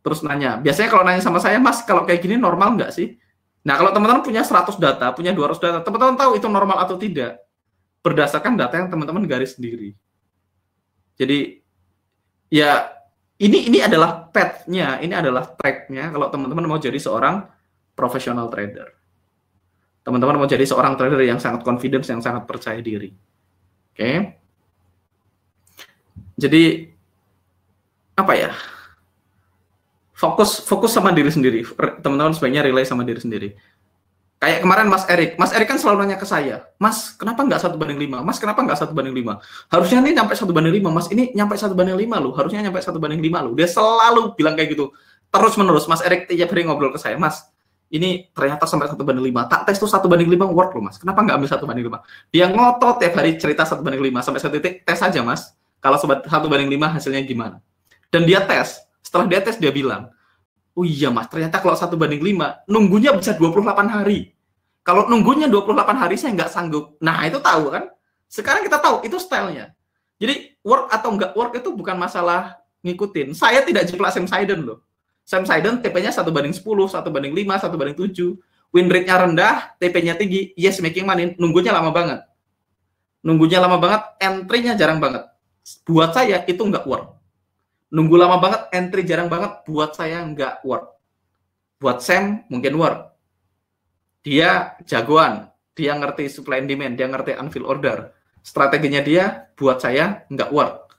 A: Terus nanya, biasanya kalau nanya sama saya, Mas, kalau kayak gini normal nggak sih? Nah, kalau teman-teman punya 100 data, punya 200 data, teman-teman tahu itu normal atau tidak. Berdasarkan data yang teman-teman garis sendiri. Jadi, ya, ini adalah path-nya, ini adalah track-nya kalau teman-teman mau jadi seorang professional trader. Teman-teman mau jadi seorang trader yang sangat confident, yang sangat percaya diri. Oke. Jadi apa ya? Fokus sama diri sendiri. Teman-teman sebaiknya relay sama diri sendiri. Kayak kemarin Mas Erik kan selalu nanya ke saya, Mas, kenapa nggak 1:5? Mas, kenapa nggak 1:5? Harusnya ini nyampe 1:5, Mas. Ini nyampe 1:5 loh. Harusnya nyampe 1:5 loh. Dia selalu bilang kayak gitu. Terus-menerus. Mas Erik tiap hari ngobrol ke saya, Mas, ini ternyata sampai 1:5. Tak tes tuh 1:5 work loh, Mas. Kenapa nggak ambil 1:5? Dia ngotot tiap hari cerita 1:5. Sampai satu titik, tes aja, Mas. Kalau 1:5 hasilnya gimana? Dan dia tes. Setelah dia tes, dia bilang, oh iya, Mas, ternyata kalau 1:5, nunggunya bisa 28 hari. Kalau nunggunya 28 hari, saya nggak sanggup. Nah, itu tahu kan? Sekarang kita tahu, itu stylenya. Jadi, work atau nggak work itu bukan masalah ngikutin. Saya tidak jiplak Sam Saiden loh. Sam Saiden TP-nya 1:10, 1:5, 1:7. Win rate-nya rendah, TP-nya tinggi, yes making money, nunggunya lama banget. Nunggunya lama banget, entry-nya jarang banget. Buat saya, itu nggak work. Nunggu lama banget, entry jarang banget, buat saya nggak work. Buat Sam, mungkin work. Dia jagoan, dia ngerti supply and demand, dia ngerti unfill order. Strateginya dia, buat saya, nggak work.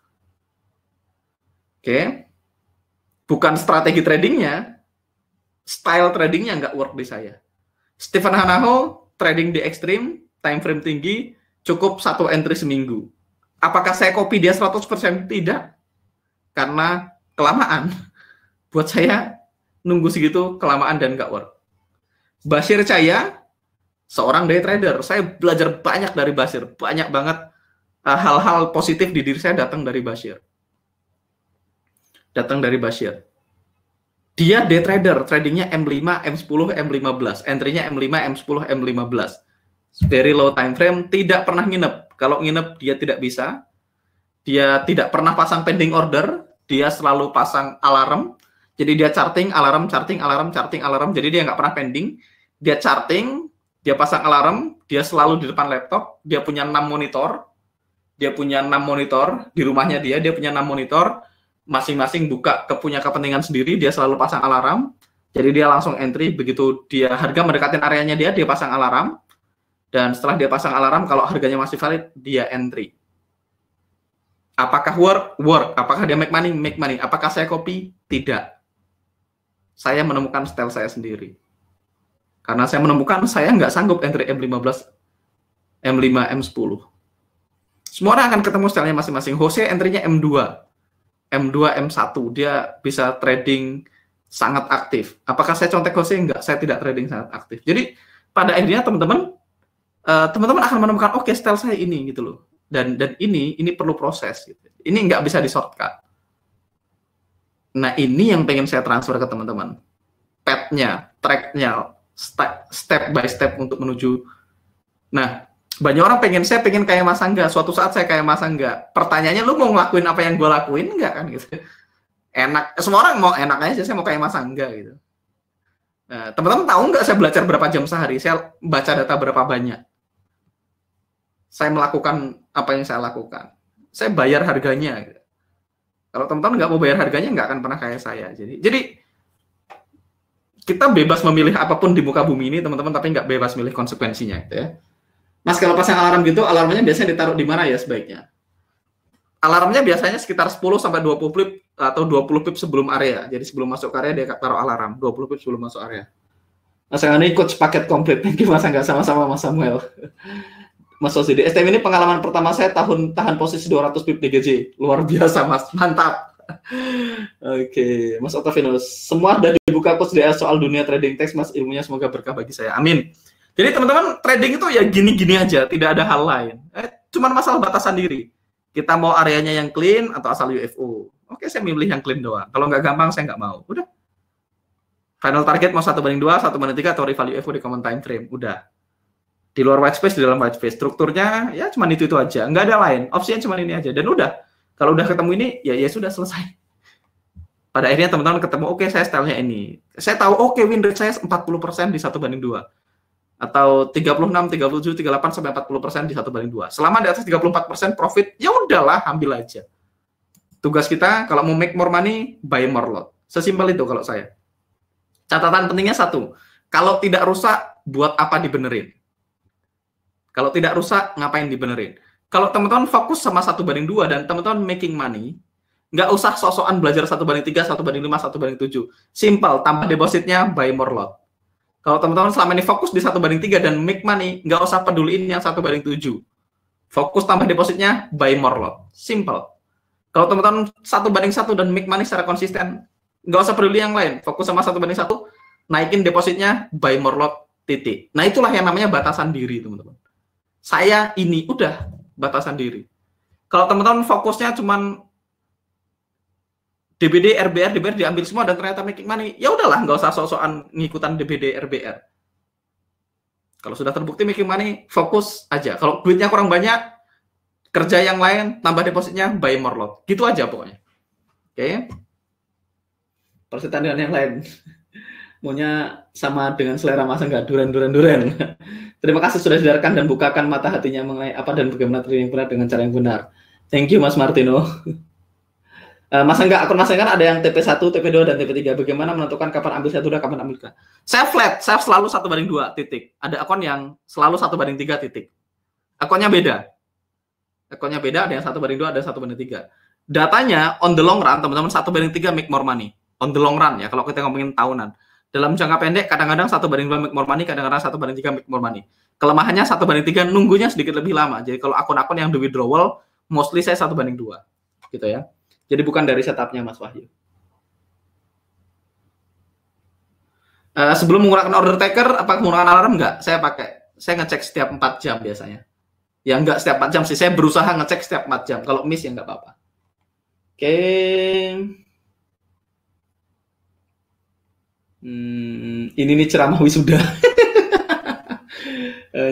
A: Oke. Bukan strategi tradingnya, style tradingnya nggak work di saya. Stephen Hanaho trading di ekstrim, time frame tinggi, cukup 1 entry seminggu. Apakah saya copy dia 100%? Tidak. Karena kelamaan. Buat saya, nunggu segitu kelamaan dan nggak work. Bashir Chaya, seorang day trader. Saya belajar banyak dari Bashir. Banyak banget hal-hal positif di diri saya datang dari Bashir. Dia day trader, tradingnya M5, M10, M15. Entry-nya M5, M10, M15. Very low time frame, tidak pernah nginep. Kalau nginep, dia tidak bisa. Dia tidak pernah pasang pending order. Dia selalu pasang alarm. Jadi dia charting, alarm, charting, alarm, charting, alarm. Jadi dia nggak pernah pending. Dia charting, dia pasang alarm. Dia selalu di depan laptop. Dia punya 6 monitor. Di rumahnya dia punya 6 monitor. Masing-masing punya kepentingan sendiri, dia selalu pasang alarm. Jadi dia langsung entry, begitu dia harga mendekatin areanya dia pasang alarm. Dan setelah dia pasang alarm, kalau harganya masih valid, dia entry. Apakah work? Apakah dia make money? Make money. Apakah saya copy? Tidak. Saya menemukan style saya sendiri. Karena saya menemukan saya nggak sanggup entry M15, M5, M10. Semua orang akan ketemu stylenya masing-masing. Jose entry-nya M2. M2, M1, dia bisa trading sangat aktif. Apakah saya contek Jose? Enggak, saya tidak trading sangat aktif. Jadi pada akhirnya teman-teman akan menemukan oke, style saya ini gitu loh. Dan ini perlu proses gitu. Ini nggak bisa di shortcut. Nah, ini yang pengen saya transfer ke teman-teman. Path-nya, track-nya, step by step untuk menuju. Nah, banyak orang saya pengen kayak Mas Angga. Suatu saat saya kayak Mas Angga. Pertanyaannya, lu mau ngelakuin apa yang gue lakuin nggak kan gitu? Enak. Semua orang mau enak aja. Saya mau kayak Mas Angga gitu. Nah, teman-teman tahu nggak saya belajar berapa jam sehari? Saya baca data berapa banyak? Saya melakukan apa yang saya lakukan. Saya bayar harganya. Gitu. Kalau teman-teman nggak mau bayar harganya, nggak akan pernah kayak saya. Jadi kita bebas memilih apapun di muka bumi ini, teman-teman, tapi nggak bebas milih konsekuensinya, gitu ya. Mas, kalau pasang alarm gitu, alarmnya biasanya ditaruh di mana ya sebaiknya? Alarmnya biasanya sekitar 10-20 pip atau 20 pip sebelum area. Jadi sebelum masuk area dia taruh alarm, 20 pip sebelum masuk area. Mas Angga ini coach paket komplit. Thank you Mas Angga, sama-sama Mas Samuel. Mas Osi, di STM ini pengalaman pertama saya tahan posisi 200 pip DGJ. Luar biasa Mas, mantap. Oke, Mas Otavinus. Semua sudah dibuka coach DA soal dunia trading teks, Mas, ilmunya semoga berkah bagi saya. Amin. Jadi teman-teman, trading itu ya gini-gini aja, tidak ada hal lain. Cuman masalah batasan diri. Kita mau areanya yang clean atau asal UFO. Oke, saya milih yang clean doang. Kalau nggak gampang, saya nggak mau. Udah. Final target mau 1/2, 1/3, atau rival UFO di common time frame. Udah. Di luar white space, di dalam white space. Strukturnya ya cuman itu aja. Nggak ada lain. Opsinya cuman ini aja. Dan udah. Kalau udah ketemu ini, ya sudah selesai. Pada akhirnya teman-teman ketemu, oke, saya stylenya ini. Saya tahu, oke, win rate saya 40% di 1/2. Atau 36, 37, 38 sampai 40% di 1/2. Selama di atas 34% profit, ya udahlah, ambil aja. Tugas kita kalau mau make more money, buy more lot. Sesimpel itu kalau saya. Catatan pentingnya satu, kalau tidak rusak, buat apa dibenerin? Kalau tidak rusak, ngapain dibenerin? Kalau teman-teman fokus sama 1/2 dan teman-teman making money, nggak usah sok-sokan belajar 1/3, 1/5, 1/7. Simple, tambah depositnya, buy more lot. Kalau teman-teman selama ini fokus di 1/3 dan make money, nggak usah peduliin yang 1/7. Fokus tambah depositnya, buy more lot. Simple. Kalau teman-teman 1/1 dan make money secara konsisten, nggak usah peduli yang lain. Fokus sama 1/1, naikin depositnya, buy more lot, titik. Nah, itulah yang namanya batasan diri, teman-teman. Saya ini, udah, batasan diri. Kalau teman-teman fokusnya cuman DBD, RBR diambil semua dan ternyata making money, ya udahlah, nggak usah sok-sokan ngikutan DBD, RBR. Kalau sudah terbukti making money, fokus aja. Kalau duitnya kurang banyak, kerja yang lain, tambah depositnya, buy more lot. Gitu aja pokoknya. Oke. Persetan dengan yang lain. Maunya sama dengan selera Mas Angga, duren. Terima kasih sudah sadarkan dan bukakan mata hatinya mengenai apa dan bagaimana trading benar dengan cara yang benar. Thank you Mas Martino. Mas Angga, akun Mas Angga ada yang TP1, TP2, dan TP3. Bagaimana menentukan kapan ambil satu dan kapan ambil tiga? Saya flat, saya selalu 1/2, titik. Ada akun yang selalu 1/3, titik. Akunnya beda, ada yang 1/2, ada yang 1/3. Datanya on the long run, teman-teman 1/3 make more money. On the long run ya, kalau kita ngomongin tahunan. Dalam jangka pendek, kadang-kadang 1/2 make more money, kadang-kadang 1/3 make more money. Kelemahannya 1/3 nunggunya sedikit lebih lama. Jadi kalau akun-akun yang di withdrawal, mostly saya 1/2. Gitu ya. Jadi bukan dari setupnya Mas Wahyu. Sebelum menggunakan order taker, apa menggunakan alarm? Enggak, saya ngecek setiap 4 jam biasanya. Ya enggak setiap 4 jam sih, saya berusaha ngecek setiap 4 jam. Kalau miss ya enggak apa-apa. Oke. Ini nih ceramah wisuda.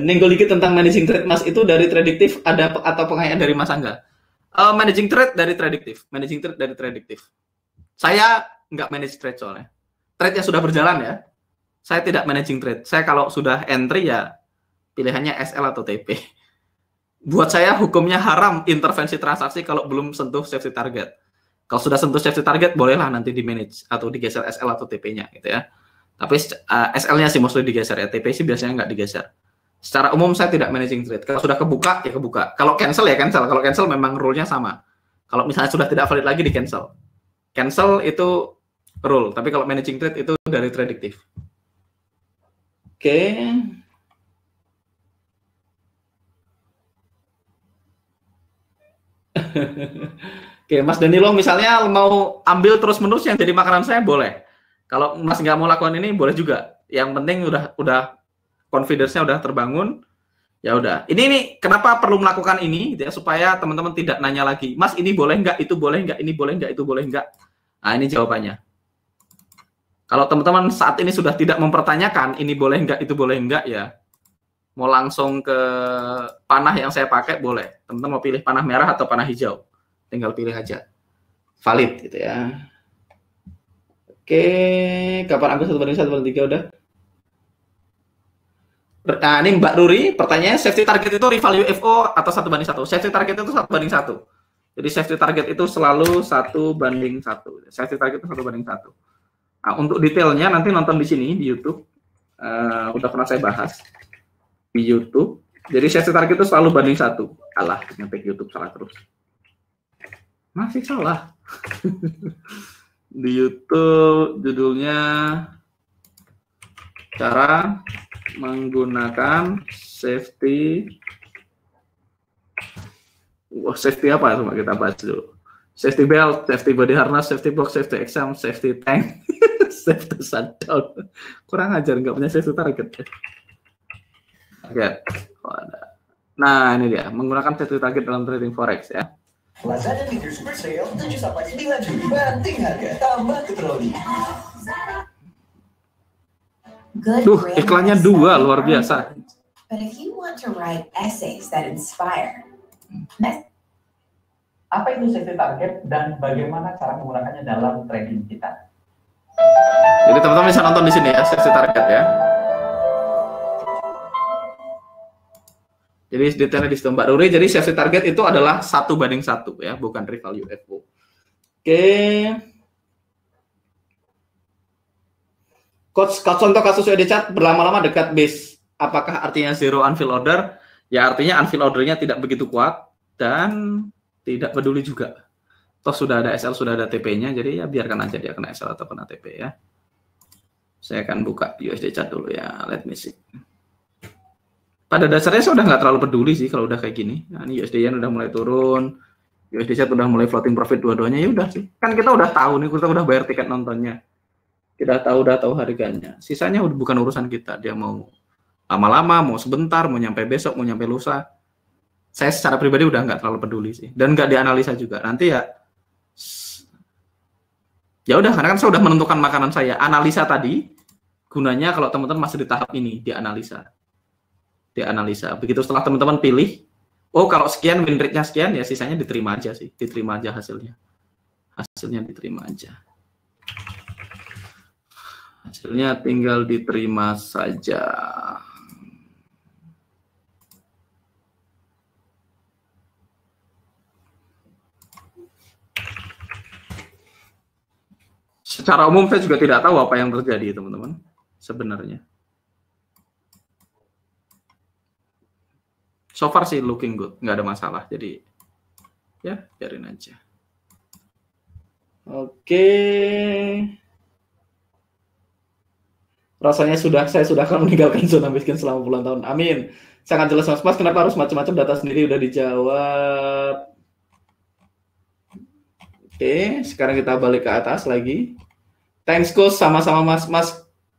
A: Nenggol dikit tentang managing trade Mas, itu dari prediktif ada atau pengayaan dari Mas Angga? Managing trade dari prediktif. Managing trade dari prediktif. Saya nggak manage trade soalnya. Trade-nya sudah berjalan ya. Saya tidak managing trade. Saya kalau sudah entry ya pilihannya SL atau TP. Buat saya hukumnya haram intervensi transaksi kalau belum sentuh safety target. Kalau sudah sentuh safety target bolehlah nanti di manage atau digeser SL atau TP-nya gitu ya. Tapi SL-nya sih mostly digeser ya. TP sih biasanya nggak digeser. Secara umum saya tidak managing trade. Kalau sudah kebuka ya kebuka. Kalau cancel ya cancel. Kalau cancel memang rule-nya sama. Kalau misalnya sudah tidak valid lagi di cancel. Cancel itu rule. Tapi kalau managing trade itu dari prediktif. Oke. Oke, Mas Danilo misalnya mau ambil terus-menerus yang jadi makanan saya boleh. Kalau Mas nggak mau lakukan ini boleh juga. Yang penting udah confidence-nya udah terbangun. Ya udah. Ini nih kenapa perlu melakukan ini gitu ya, supaya teman-teman tidak nanya lagi, Mas ini boleh nggak, itu boleh nggak, ini boleh nggak, itu boleh nggak. Nah ini jawabannya. Kalau teman-teman saat ini sudah tidak mempertanyakan ini boleh nggak, itu boleh nggak ya, mau langsung ke panah yang saya pakai boleh. Teman-teman mau pilih panah merah atau panah hijau, tinggal pilih aja. Valid gitu ya. Oke, kapan aku 1/1/3 udah? Nah, ini Mbak Ruri, pertanyaannya safety target itu revalue FO atau 1/1? Safety target itu 1/1. Jadi safety target itu selalu 1/1. Safety target itu 1/1. Nah, untuk detailnya nanti nonton di sini di YouTube. Udah pernah saya bahas di YouTube. Jadi safety target itu selalu banding 1. Alah, nyampe YouTube salah terus. Masih salah. Di YouTube judulnya cara menggunakan safety. Safety apa? Coba kita bahas dulu. Safety belt, safety body harness, safety box, safety exam, safety tank, safety shutdown. Kurang ajar, nggak punya safety target. Oke. Nah, ini dia. Menggunakan safety target dalam trading forex ya.
B: Lazada Mid-Year Super Sale 7/9 Juli. Banting harga, tambah ketroli.
A: Duh, iklannya 2, luar biasa.
B: But if you want to write essays that inspire, apa itu safety target dan bagaimana cara menggunakannya dalam trading kita?
A: Jadi teman-teman bisa nonton di sini ya, safety target ya. Jadi detailnya di situ Mbak Ruri. Jadi safety target itu adalah 1/1 ya, bukan revalue FO. Oke. Contoh kasus USD chart berlama-lama dekat base. Apakah artinya zero unfilled order? Ya artinya unfilled ordernya tidak begitu kuat dan tidak peduli juga. Toh sudah ada SL, sudah ada TP-nya, jadi ya biarkan aja dia kena SL atau kena TP ya. Saya akan buka USD chart dulu ya, let me see. Pada dasarnya saya udah nggak terlalu peduli sih kalau udah kayak gini. Nah, ini USD Yen udah mulai turun, USD chart udah mulai floating profit dua-duanya, ya udah sih. Kan kita udah tahu nih, kita udah bayar tiket nontonnya. Kita udah tahu harganya. Sisanya bukan urusan kita. Dia mau lama-lama, mau sebentar, mau nyampe besok, mau nyampe lusa. Saya secara pribadi udah nggak terlalu peduli sih, dan nggak dianalisa juga. Nanti ya udah, karena kan saya udah menentukan makanan saya. Analisa tadi gunanya kalau teman-teman masih di tahap ini, dianalisa. Begitu setelah teman-teman pilih, oh kalau sekian win rate-nya sekian, ya sisanya diterima aja sih, diterima aja hasilnya. Hasilnya diterima aja. Hasilnya tinggal diterima saja. Secara umum saya juga tidak tahu apa yang terjadi, teman-teman. Sebenarnya. So far sih looking good, nggak ada masalah. Jadi ya biarin aja. Oke. Rasanya saya sudah akan meninggalkan zona miskin selama puluhan tahun. Amin. Sangat jelas Mas. Kenapa harus macam-macam data sendiri udah dijawab. Oke, sekarang kita balik ke atas lagi. Thanks Coach, sama-sama Mas.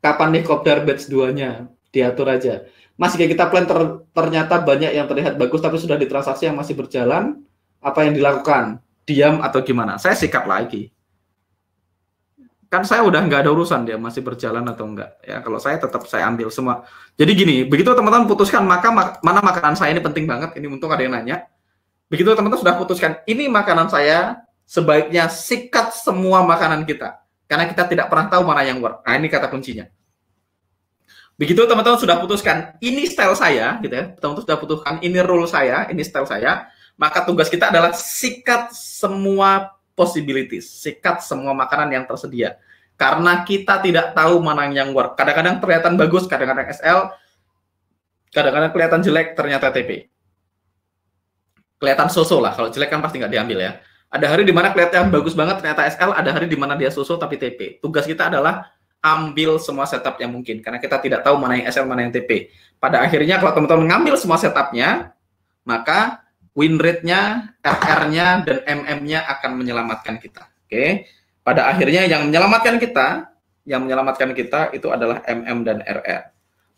A: Kapan nih Kopdar batch 2-nya? Diatur aja. Mas, jika kita plan ternyata banyak yang terlihat bagus tapi sudah ditransaksi yang masih berjalan, apa yang dilakukan? Diam atau gimana? Saya sikat lagi. Kan saya udah nggak ada urusan dia masih berjalan atau enggak ya. Kalau saya tetap saya ambil semua. Jadi gini, begitu teman-teman putuskan mana makanan saya ini penting banget, ini untung ada yang nanya. Begitu teman-teman sudah putuskan ini makanan saya, sebaiknya sikat semua makanan kita karena kita tidak pernah tahu mana yang work. Nah, ini kata kuncinya. Begitu teman-teman sudah putuskan ini style saya gitu ya, teman-teman sudah putuskan ini rule saya, ini style saya, maka tugas kita adalah sikat semua possibilities, sikat semua makanan yang tersedia. Karena kita tidak tahu mana yang work. Kadang-kadang kelihatan bagus, kadang-kadang SL, kadang-kadang kelihatan jelek, ternyata TP. Kelihatan so-so lah, kalau jelek kan pasti nggak diambil ya. Ada hari di mana kelihatan bagus banget, ternyata SL, ada hari di mana dia so-so tapi TP. Tugas kita adalah ambil semua setup yang mungkin, karena kita tidak tahu mana yang SL, mana yang TP. Pada akhirnya kalau teman-teman ngambil semua setupnya, maka win rate-nya, RR-nya, dan MM-nya akan menyelamatkan kita. Oke, pada akhirnya yang menyelamatkan kita itu adalah MM dan RR.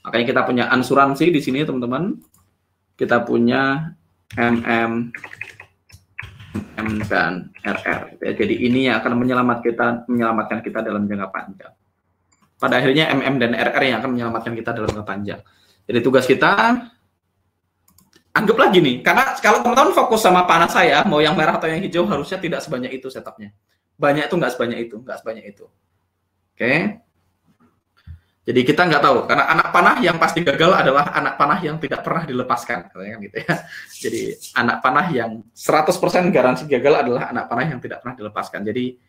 A: Makanya kita punya asuransi di sini, teman-teman. Kita punya MM dan RR. Jadi ini yang akan menyelamatkan kita dalam jangka panjang. Pada akhirnya MM dan RR yang akan menyelamatkan kita dalam jangka panjang. Jadi tugas kita, anggaplah gini, karena kalau teman-teman fokus sama panah saya, mau yang merah atau yang hijau, harusnya tidak sebanyak itu setupnya. Banyak itu nggak sebanyak itu. Oke. Jadi kita nggak tahu, karena anak panah yang pasti gagal adalah anak panah yang tidak pernah dilepaskan, katanya kan gitu ya. Jadi anak panah yang 100% garansi gagal adalah anak panah yang tidak pernah dilepaskan. Jadi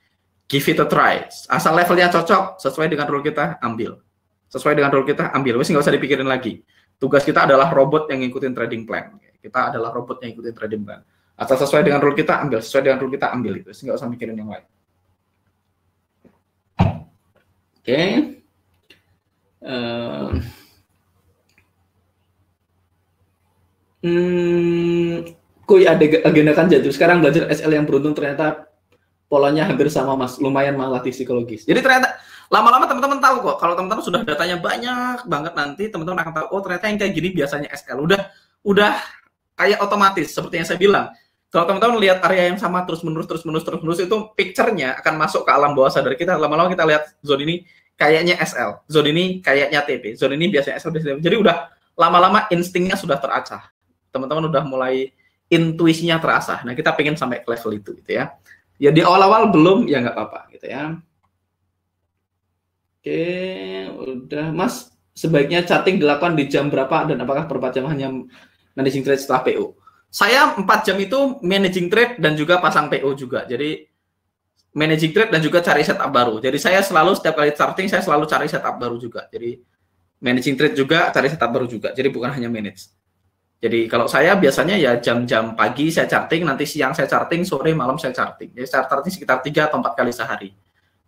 A: give it a try. Asal levelnya cocok, sesuai dengan rule kita, ambil. Sesuai dengan rule kita, ambil. Wes nggak usah dipikirin lagi. Tugas kita adalah robot yang ngikutin trading plan. Kita adalah robot yang ngikutin trading plan. Asal sesuai dengan rule kita, ambil. Sesuai dengan rule kita, ambil. Itu nggak usah mikirin yang lain. Oke. Kuy agendakan jadul. Sekarang belajar SL yang beruntung ternyata polanya hampir sama Mas. Lumayan melatih psikologis. Jadi ternyata lama-lama teman-teman tahu kok, kalau teman-teman sudah datanya banyak banget nanti teman-teman akan tahu, oh ternyata yang kayak gini biasanya SL. Udah kayak otomatis seperti yang saya bilang. Kalau teman-teman lihat area yang sama terus-menerus itu picture-nya akan masuk ke alam bawah sadar kita. Lama-lama kita lihat zone ini kayaknya SL, zone ini kayaknya TP, zone ini biasanya SL, biasanya TP. Jadi udah lama-lama instingnya sudah terasah. Teman-teman udah mulai intuisinya terasah. Nah, kita pengen sampai ke level itu gitu ya. Ya di awal-awal belum ya nggak apa-apa gitu ya. Oke, udah Mas, sebaiknya charting dilakukan di jam berapa dan apakah per 4 jam hanya managing trade setelah PO? Saya 4 jam itu managing trade dan juga pasang PO juga. Jadi managing trade dan juga cari setup baru. Jadi saya selalu setiap kali charting saya selalu cari setup baru juga. Jadi managing trade juga, cari setup baru juga. Jadi bukan hanya manage. Jadi kalau saya biasanya ya jam-jam pagi saya charting, nanti siang saya charting, sore malam saya charting. Jadi saya charting sekitar 3 atau 4 kali sehari.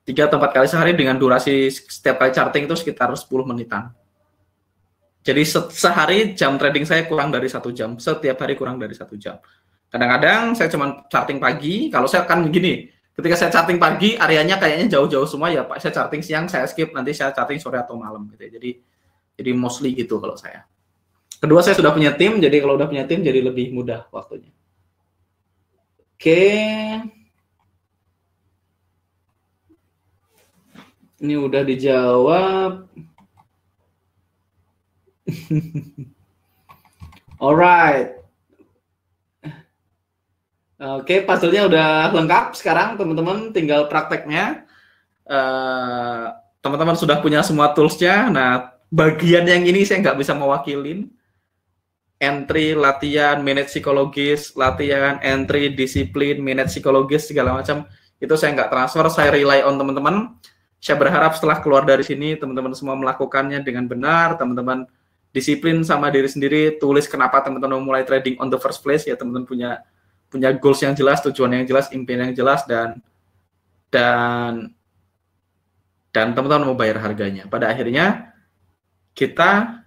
A: 3 atau 4 kali sehari dengan durasi setiap kali charting itu sekitar 10 menitan. Jadi sehari jam trading saya kurang dari 1 jam. Setiap hari kurang dari 1 jam. Kadang-kadang saya cuma charting pagi. Kalau saya kan begini, ketika saya charting pagi, areanya kayaknya jauh-jauh semua ya Pak. Saya charting siang, saya skip, nanti saya charting sore atau malam gitu ya. Jadi mostly gitu kalau saya. Kedua, saya sudah punya tim, jadi kalau udah punya tim jadi lebih mudah waktunya. Oke. Ini udah dijawab. Alright. Oke, puzzle-nya udah lengkap sekarang, teman-teman. Tinggal prakteknya. Teman-teman sudah punya semua tools-nya. Nah, bagian yang ini saya nggak bisa mewakilin. Entry, latihan, manage psikologis, latihan, entry, disiplin, manage psikologis, segala macam. Itu saya nggak transfer, saya rely on teman-teman. Saya berharap setelah keluar dari sini, teman-teman semua melakukannya dengan benar, teman-teman disiplin sama diri sendiri, tulis kenapa teman-teman mulai trading on the first place, ya teman-teman punya goals yang jelas, tujuan yang jelas, impian yang jelas, dan dan teman-teman mau bayar harganya. Pada akhirnya kita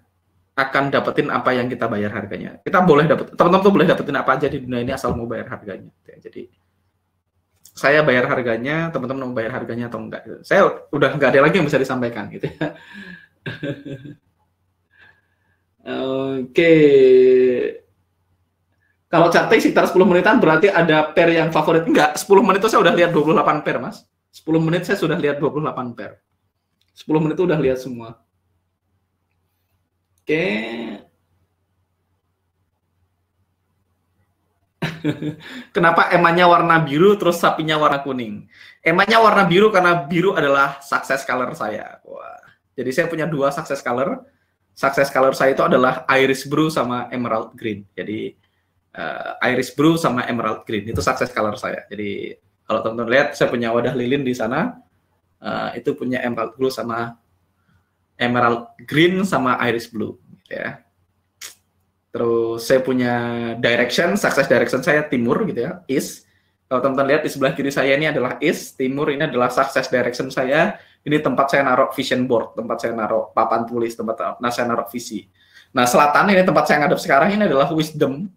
A: akan dapetin apa yang kita bayar harganya. Kita boleh dapat, teman-teman tuh boleh dapetin apa aja di dunia ini asal mau bayar harganya. Jadi saya bayar harganya, teman-teman mau bayar harganya atau enggak. Saya udah nggak ada lagi yang bisa disampaikan gitu ya. Oke. Kalau chatting sekitar 10 menitan berarti ada pair yang favorit. Enggak, 10 menit itu saya udah lihat 28 pair, Mas. 10 menit saya sudah lihat 28 pair. 10 menit itu udah lihat semua. Oke. Kenapa emanya warna biru terus sapinya warna kuning? Emanya warna biru karena biru adalah success color saya. Wah. Jadi saya punya 2 success color. Success color saya itu adalah iris blue sama emerald green. Jadi iris blue sama emerald green itu success color saya. Jadi kalau teman-teman lihat, saya punya wadah lilin di sana, itu punya emerald blue sama emerald green sama iris blue, gitu ya. Terus saya punya direction, success direction saya timur, gitu ya, east. Kalau teman-teman lihat di sebelah kiri saya ini adalah east, timur ini adalah success direction saya. Ini tempat saya naruh vision board, tempat saya naruh papan tulis, tempat saya naruh visi. Nah, selatan ini tempat saya ngadep sekarang ini adalah wisdom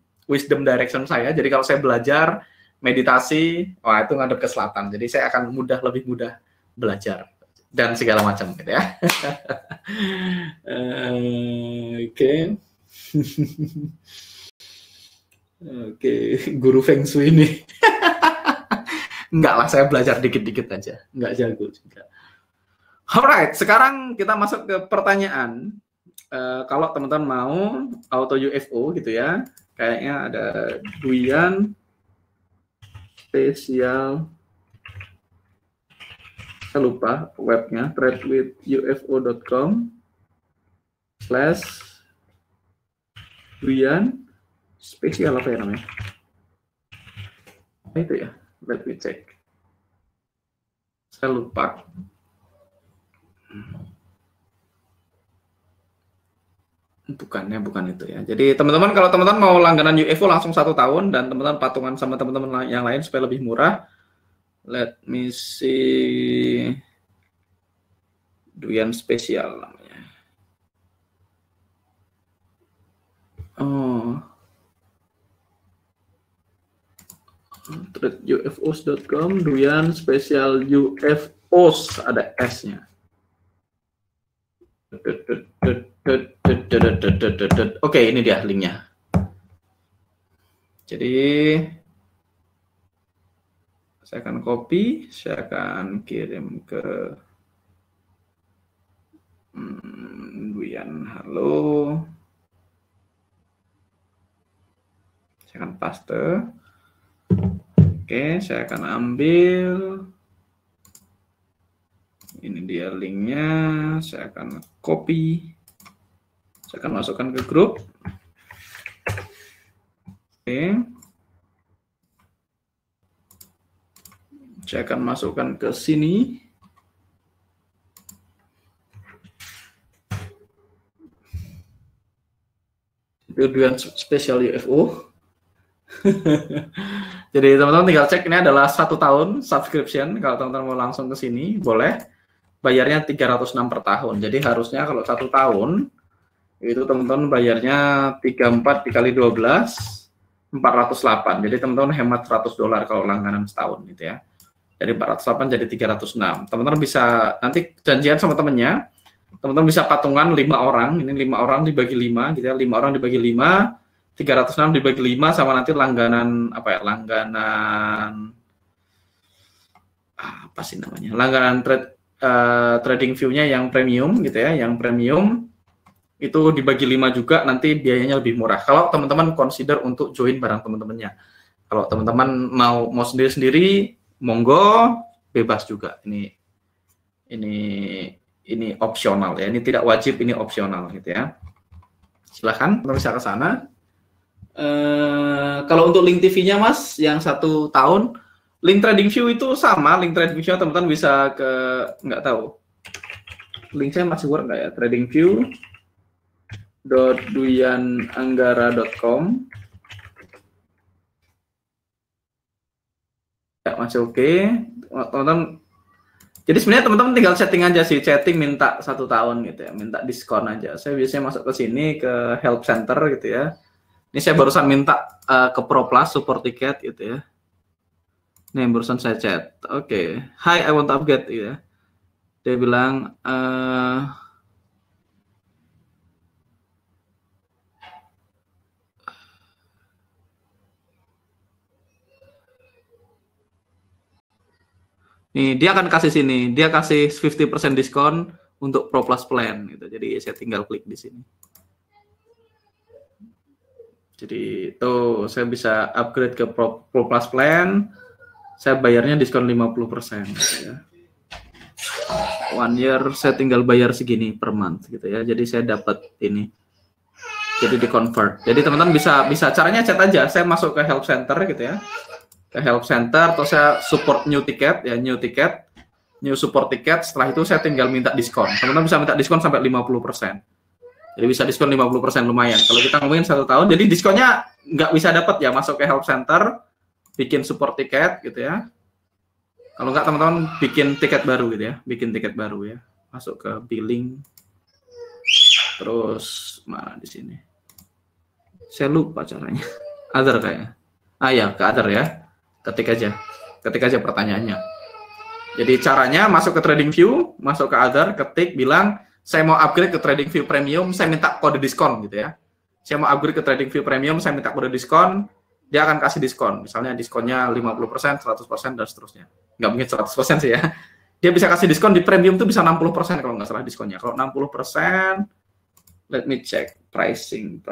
A: direction saya. Jadi kalau saya belajar meditasi, wah itu ngadep ke selatan. Jadi saya akan lebih mudah belajar dan segala macam gitu ya. Oke. Oke, guru Feng Shui ini. Enggak lah, saya belajar dikit-dikit aja. Enggak jago juga. Alright, sekarang kita masuk ke pertanyaan. Kalau teman-teman mau auto UFO gitu ya, kayaknya ada Duyan spesial, saya lupa webnya, threadwithufo.com/Duyan spesial apa ya namanya? Itu ya, let me check. Saya lupa. Bukan itu ya. Jadi teman-teman, kalau teman-teman mau langganan UFO langsung 1 tahun dan teman-teman patungan sama teman-teman yang lain supaya lebih murah, let me see, Duyan spesial namanya. Oh, threadufos.com, Duyan spesial UFOs, ada S-nya. Oke, ini dia linknya. Jadi saya akan copy, saya akan kirim ke Duyan. Halo. Saya akan paste. Oke, saya akan ambil. Ini dia linknya, saya akan copy, saya akan masukkan ke grup. Oke. Saya akan masukkan ke sini. Itu Duyan spesial UFO. Jadi teman-teman tinggal cek, ini adalah 1 tahun subscription. Kalau teman-teman mau langsung ke sini, boleh. Bayarnya 306 per tahun. Jadi harusnya kalau 1 tahun itu teman-teman bayarnya 34 dikali 12 408. Jadi teman-teman hemat $100 kalau langganan setahun gitu ya. Jadi 408 jadi 306. Teman-teman bisa nanti janjian sama temennya. Teman-teman bisa patungan 5 orang. Ini 5 orang dibagi 5 gitu ya. 5 orang dibagi 5, 306 dibagi 5 sama nanti langganan apa ya? Langganan apa sih namanya? Langganan trading view-nya yang premium gitu ya, yang premium itu dibagi 5 juga, nanti biayanya lebih murah. Kalau teman-teman consider untuk join bareng teman-temannya. Kalau teman-teman mau sendiri-sendiri, monggo, bebas juga. Ini opsional ya, ini tidak wajib, ini opsional gitu ya. Silahkan teman bisa ke sana. Kalau untuk link TV-nya Mas, yang 1 tahun, link TradingView itu sama, link TradingView teman-teman bisa ke, nggak tahu, link saya masih work nggak ya, tradingview.duyananggara.com. Ya, masih oke. teman-teman. Jadi sebenarnya teman-teman tinggal setting aja sih, setting minta 1 tahun gitu ya, minta diskon aja. Saya biasanya masuk ke sini ke help center gitu ya. Ini saya barusan minta ke Pro Plus support tiket gitu ya. Ini yang barusan saya chat. Oke. Hi, I want to upgrade gitu ya. Dia bilang nih, dia akan kasih sini, dia kasih 50% diskon untuk Pro Plus plan gitu. Jadi saya tinggal klik di sini. Jadi itu saya bisa upgrade ke Pro Plus plan. Saya bayarnya diskon 50% gitu ya. 1 year saya tinggal bayar segini per month gitu ya. Jadi saya dapat ini. Jadi di convert. Jadi teman-teman bisa caranya chat aja. Saya masuk ke help center gitu ya. Ke help center, atau saya support new ticket ya, new support ticket. Setelah itu saya tinggal minta diskon. Teman-teman bisa minta diskon sampai 50%. Jadi bisa diskon 50%, lumayan. Kalau kita ngomongin 1 tahun, jadi diskonnya nggak bisa dapat ya, masuk ke help center, bikin support tiket gitu ya. Kalau nggak teman-teman bikin tiket baru gitu ya, bikin tiket baru ya. Masuk ke billing. Terus mana di sini? Saya lupa caranya. Other kayaknya. Ya, ke other ya. Ketik aja pertanyaannya. Jadi caranya masuk ke TradingView, masuk ke other, ketik, bilang saya mau upgrade ke TradingView Premium, saya minta kode diskon gitu ya. Saya mau upgrade ke TradingView Premium, saya minta kode diskon, dia akan kasih diskon. Misalnya diskonnya 50%, 100%, dan seterusnya. Nggak mungkin 100% sih ya. Dia bisa kasih diskon di Premium tuh bisa 60% kalau nggak salah diskonnya. Kalau 60%, let me check pricing,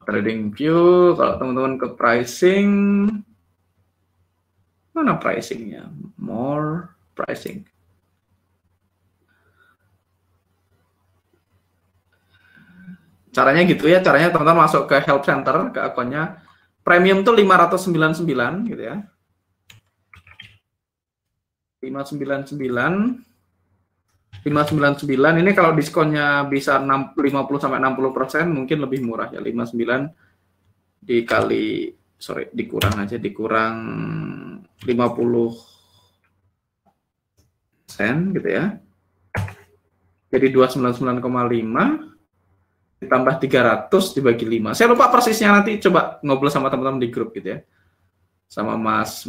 A: TradingView, kalau teman-teman ke pricing, mana pricingnya? More pricing. Caranya gitu ya, caranya teman-teman masuk ke help center, ke akunnya. Premium tuh 599 gitu ya. 599 ini kalau diskonnya bisa 50 sampai 60%, mungkin lebih murah ya. 59 dikurang 50 sen gitu ya. Jadi 299,5 ditambah 300 dibagi 5. Saya lupa persisnya, nanti coba ngobrol sama teman-teman di grup gitu ya. Sama Mas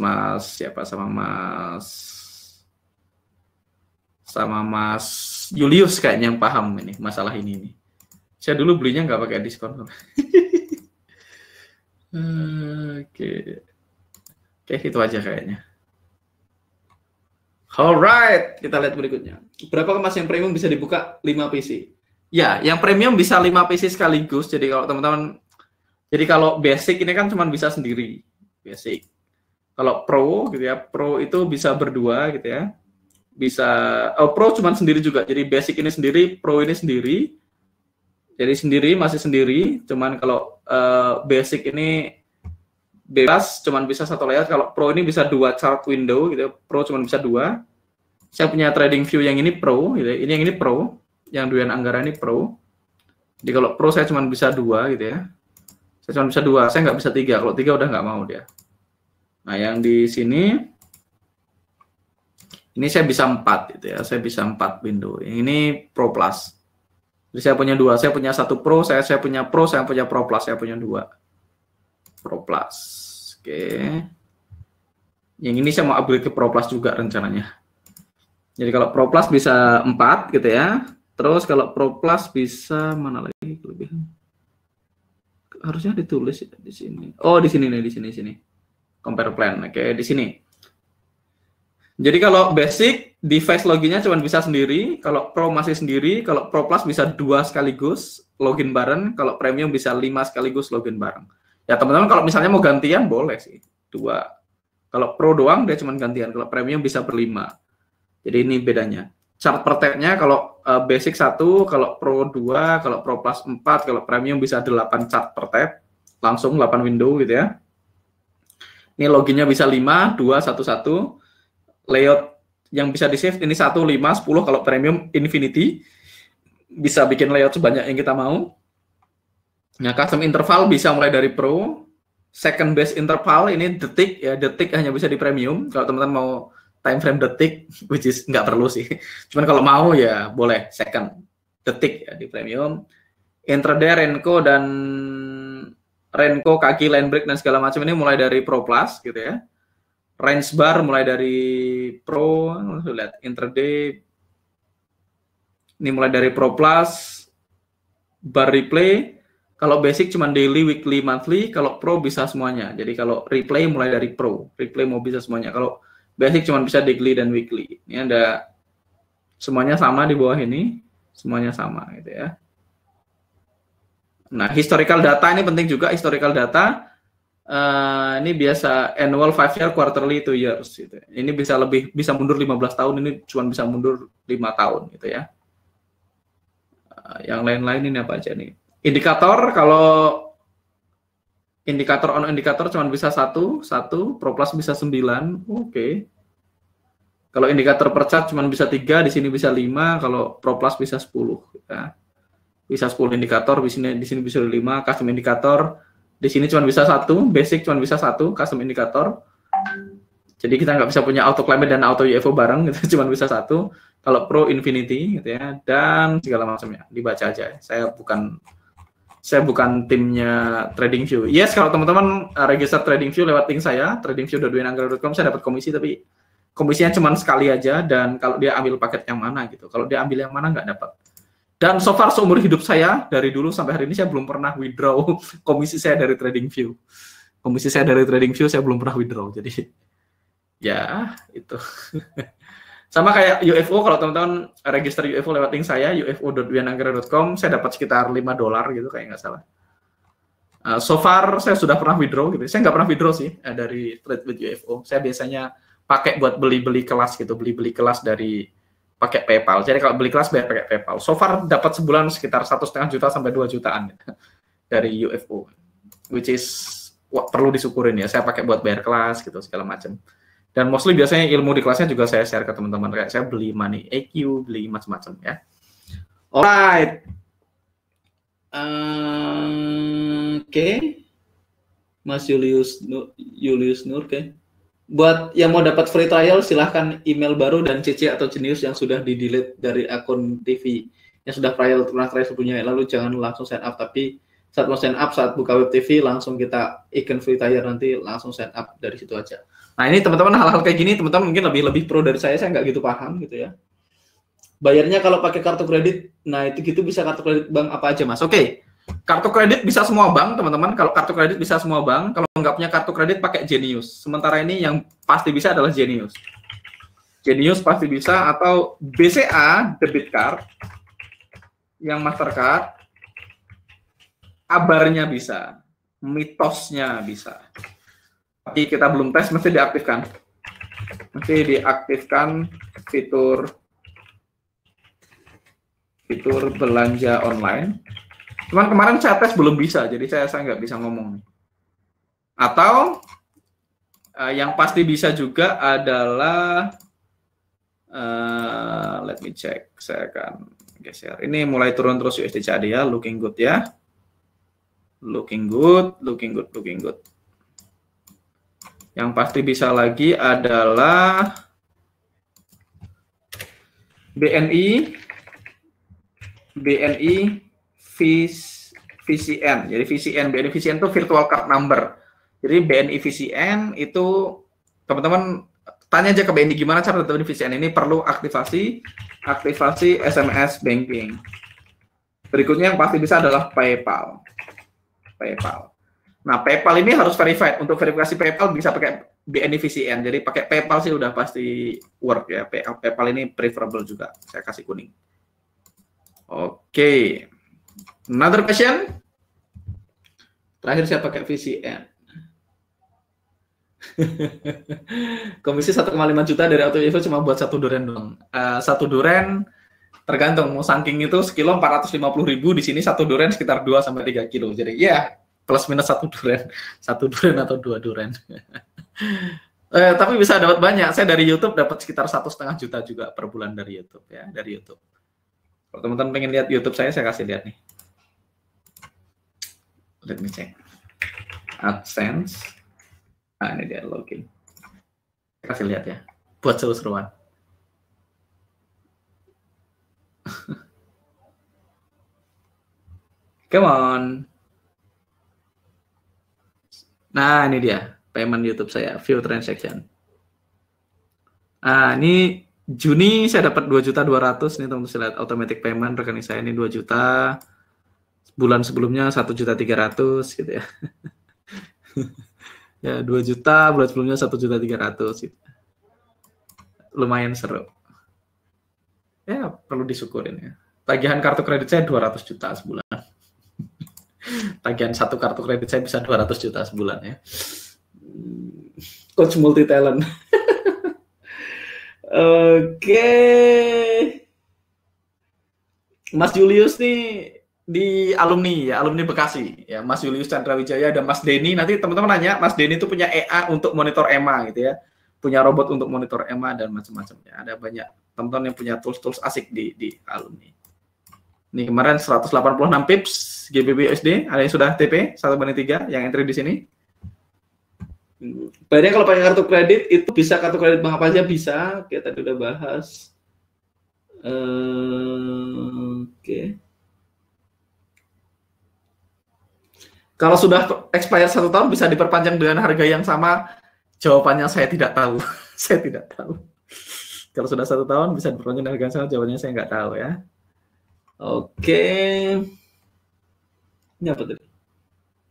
A: Julius kayaknya yang paham ini masalah ini nih. Saya dulu belinya nggak pakai diskon. Oke, itu aja kayaknya. Alright, kita lihat berikutnya. Berapa kemas yang premium bisa dibuka 5 PC? Ya, yang premium bisa 5 PC sekaligus. Jadi kalau teman-teman, kalau basic ini kan cuma bisa sendiri, basic. Kalau pro gitu ya, pro itu bisa berdua gitu ya. Bisa pro cuman sendiri juga. Jadi basic ini sendiri, pro ini sendiri. Jadi masih sendiri, cuman kalau basic ini bebas cuman bisa 1 layout. Kalau pro ini bisa 2 chart window gitu. Pro cuman bisa 2. Saya punya TradingView yang ini pro gitu ya. Ini yang ini pro, yang Duyan Anggara ini pro. Jadi kalau pro saya cuman bisa 2 gitu ya. Saya cuma bisa 2, saya nggak bisa 3. Kalau 3 udah nggak mau dia. Nah, yang di sini ini saya bisa 4 gitu ya, saya bisa 4 window. Ini Pro Plus. Jadi saya punya 2, saya punya 1 Pro, saya punya Pro, saya punya Pro Plus, saya punya 2 Pro Plus. Oke. Yang ini saya mau upgrade ke Pro Plus juga rencananya. Jadi kalau Pro Plus bisa 4 gitu ya. Terus kalau Pro Plus bisa mana lagi kelebihan? Harusnya ditulis ya, di sini. Oh, di sini nih, di sini. Compare plan. Oke, di sini. Jadi kalau basic device loginnya cuma bisa sendiri, kalau Pro masih sendiri, kalau Pro Plus bisa 2 sekaligus login bareng, kalau Premium bisa 5 sekaligus login bareng. Ya teman-teman kalau misalnya mau gantian boleh sih 2. Kalau Pro doang dia cuma gantian, kalau Premium bisa berlima. Jadi ini bedanya. Chart per tab-nya kalau basic 1, kalau Pro 2, kalau Pro Plus 4, kalau Premium bisa 8 chart per tab, langsung 8 window gitu ya. Ini loginnya bisa 5, 2, 1, 1. Layout yang bisa di save ini 1, 5, 10. Kalau Premium infinity, bisa bikin layout sebanyak yang kita mau. Nah, custom interval bisa mulai dari Pro, second best interval ini detik ya, detik hanya bisa di premium. Kalau teman-teman mau time frame detik, which is nggak perlu sih. Cuman kalau mau ya boleh second detik ya di premium. Intraday Renko dan Renko kaki line break dan segala macam ini mulai dari Pro Plus gitu ya. Range bar mulai dari Pro, lihat intraday ini mulai dari Pro Plus, bar replay. Kalau basic cuma daily, weekly, monthly. Kalau Pro bisa semuanya. Jadi kalau replay mulai dari Pro, replay mau bisa semuanya. Kalau basic cuma bisa daily dan weekly. Ini ada semuanya sama di bawah ini, semuanya sama gitu ya. Nah, historical data ini penting juga. Historical data ini biasa annual 5 year, quarterly 2 years gitu. Ini bisa mundur 15 tahun, ini cuma bisa mundur 5 tahun gitu ya. Yang lain-lain ini apa aja nih? Indikator, kalau indikator on indikator cuma bisa satu, Pro Plus bisa 9, oke. Kalau indikator per chart cuma bisa 3, di sini bisa 5, kalau Pro Plus bisa 10. Ya. Bisa 10 indikator, di sini bisa 5, custom indikator, di sini cuma bisa 1, basic cuma bisa 1, custom indikator. Jadi kita nggak bisa punya auto climate dan auto UFO bareng, gitu, cuma bisa 1. Kalau Pro Infinity, gitu ya, dan segala macamnya, dibaca aja. Saya bukan timnya TradingView. Yes, kalau teman-teman register TradingView lewat link saya, tradingview.dwiananggara.com, saya dapat komisi, tapi komisinya cuma sekali aja, dan kalau dia ambil paket yang mana gitu. Kalau dia ambil yang mana nggak dapat. Dan so far seumur hidup saya, dari dulu sampai hari ini, saya belum pernah withdraw komisi saya dari TradingView. Komisi saya dari TradingView, saya belum pernah withdraw. Jadi, ya, itu. Sama kayak UFO, kalau teman-teman register UFO lewat link saya, ufo.dwiananggara.com, saya dapat sekitar $5 gitu, kayak nggak salah. So far, saya sudah pernah withdraw gitu. Saya nggak pernah withdraw sih dari Trade with UFO. Saya biasanya pakai buat beli-beli kelas gitu, beli-beli kelas dari pakai PayPal. Jadi kalau beli kelas bayar pakai PayPal. So far dapat sebulan sekitar 1,5 juta sampai 2 jutaan gitu, dari UFO, which is perlu disyukurin ya. Saya pakai buat bayar kelas gitu segala macam. Dan mostly biasanya ilmu di kelasnya juga saya share ke teman-teman. Kayak saya beli Money EQ, beli macam-macam ya. Alright. Oke. Mas Julius Nur, oke. Buat yang mau dapat free trial, silahkan email baru dan CC atau Genius yang sudah di-delete dari akun TV yang sudah pernah trial sebelumnya. Lalu jangan langsung sign up, tapi saat mau sign up, saat buka web TV, langsung kita icon free trial, nanti langsung sign up dari situ aja. Nah ini teman-teman, hal-hal kayak gini teman-teman mungkin lebih pro dari saya nggak gitu paham gitu ya. Bayarnya kalau pakai kartu kredit, nah itu gitu bisa kartu kredit bank apa aja mas? Oke. Kartu kredit bisa semua bank, teman-teman. Kalau kartu kredit bisa semua bank. Kalau nggak punya kartu kredit, pakai Genius. Sementara ini yang pasti bisa adalah Genius. Genius pasti bisa, atau BCA, debit card, yang Mastercard, kabarnya bisa, mitosnya bisa. Tapi kita belum tes, mesti diaktifkan. Mesti diaktifkan fitur belanja online. Cuman kemarin saya tes belum bisa, jadi saya nggak bisa ngomong. Atau yang pasti bisa juga adalah let me check, saya akan geser. Ini mulai turun terus USD CAD ya, looking good ya. Looking good. Yang pasti bisa lagi adalah BNI VCN. Jadi BNI VCN itu virtual card number. Jadi BNI VCN itu teman-teman tanya aja ke BNI gimana cara dapetin VCN. Ini perlu aktivasi SMS banking. Berikutnya yang pasti bisa adalah PayPal. Nah, PayPal ini harus verified. Untuk verifikasi PayPal bisa pakai BNI VCN. Jadi pakai PayPal sih udah pasti work ya. PayPal ini preferable juga. Saya kasih kuning. Oke. Another question? Terakhir saya pakai VCN. Komisi 1,5 juta dari Auto UFO cuma buat 1 duren doang. 1 duren tergantung mau saking itu sekilo 450.000, di sini 1 duren sekitar 2 sampai 3 kilo. Jadi ya plus minus 1 duren atau 2 duren. Tapi bisa dapat banyak. Saya dari YouTube dapat sekitar 1,5 juta juga per bulan dari YouTube ya, dari YouTube. Kalau teman-teman pengen lihat YouTube saya kasih lihat nih. Let me check. AdSense. Nah, ini dia login. Kasih lihat ya, buat seru-seruan. Come on. Nah, ini dia payment YouTube saya, view transaction. Nah, ini Juni saya dapat 2.200.000 nih teman-teman, lihat automatic payment rekening saya ini 2 juta. Bulan sebelumnya 1.300.000 gitu ya. Ya 2 juta, bulan sebelumnya 1.300.000 gitu. Lumayan seru. Ya, perlu disyukurin ya. Tagihan kartu kredit saya 200 juta sebulan. Tagihan satu kartu kredit saya bisa 200 juta sebulan ya. Coach multi talent. Oke. Mas Julius nih di alumni ya, alumni Bekasi ya, Mas Julius Chandra Wijaya dan Mas Denny. Nanti teman-teman nanya, Mas Denny itu punya EA untuk monitor EMA gitu ya. Punya robot untuk monitor EMA dan macam-macamnya. Ada banyak teman-teman yang punya tools-tools asik di alumni. Ini kemarin 186 pips GBP USD, ada yang sudah TP 1/3 yang entry di sini. Bayarnya kalau pakai kartu kredit itu bisa kartu kredit bank apa aja bisa. Kita tadi udah bahas. Oke. Kalau sudah expired 1 tahun bisa diperpanjang dengan harga yang sama. Jawabannya saya tidak tahu. Saya tidak tahu. Kalau sudah 1 tahun bisa diperpanjang dengan harga yang sama. Jawabannya saya nggak tahu ya. Oke. Ini apa tadi?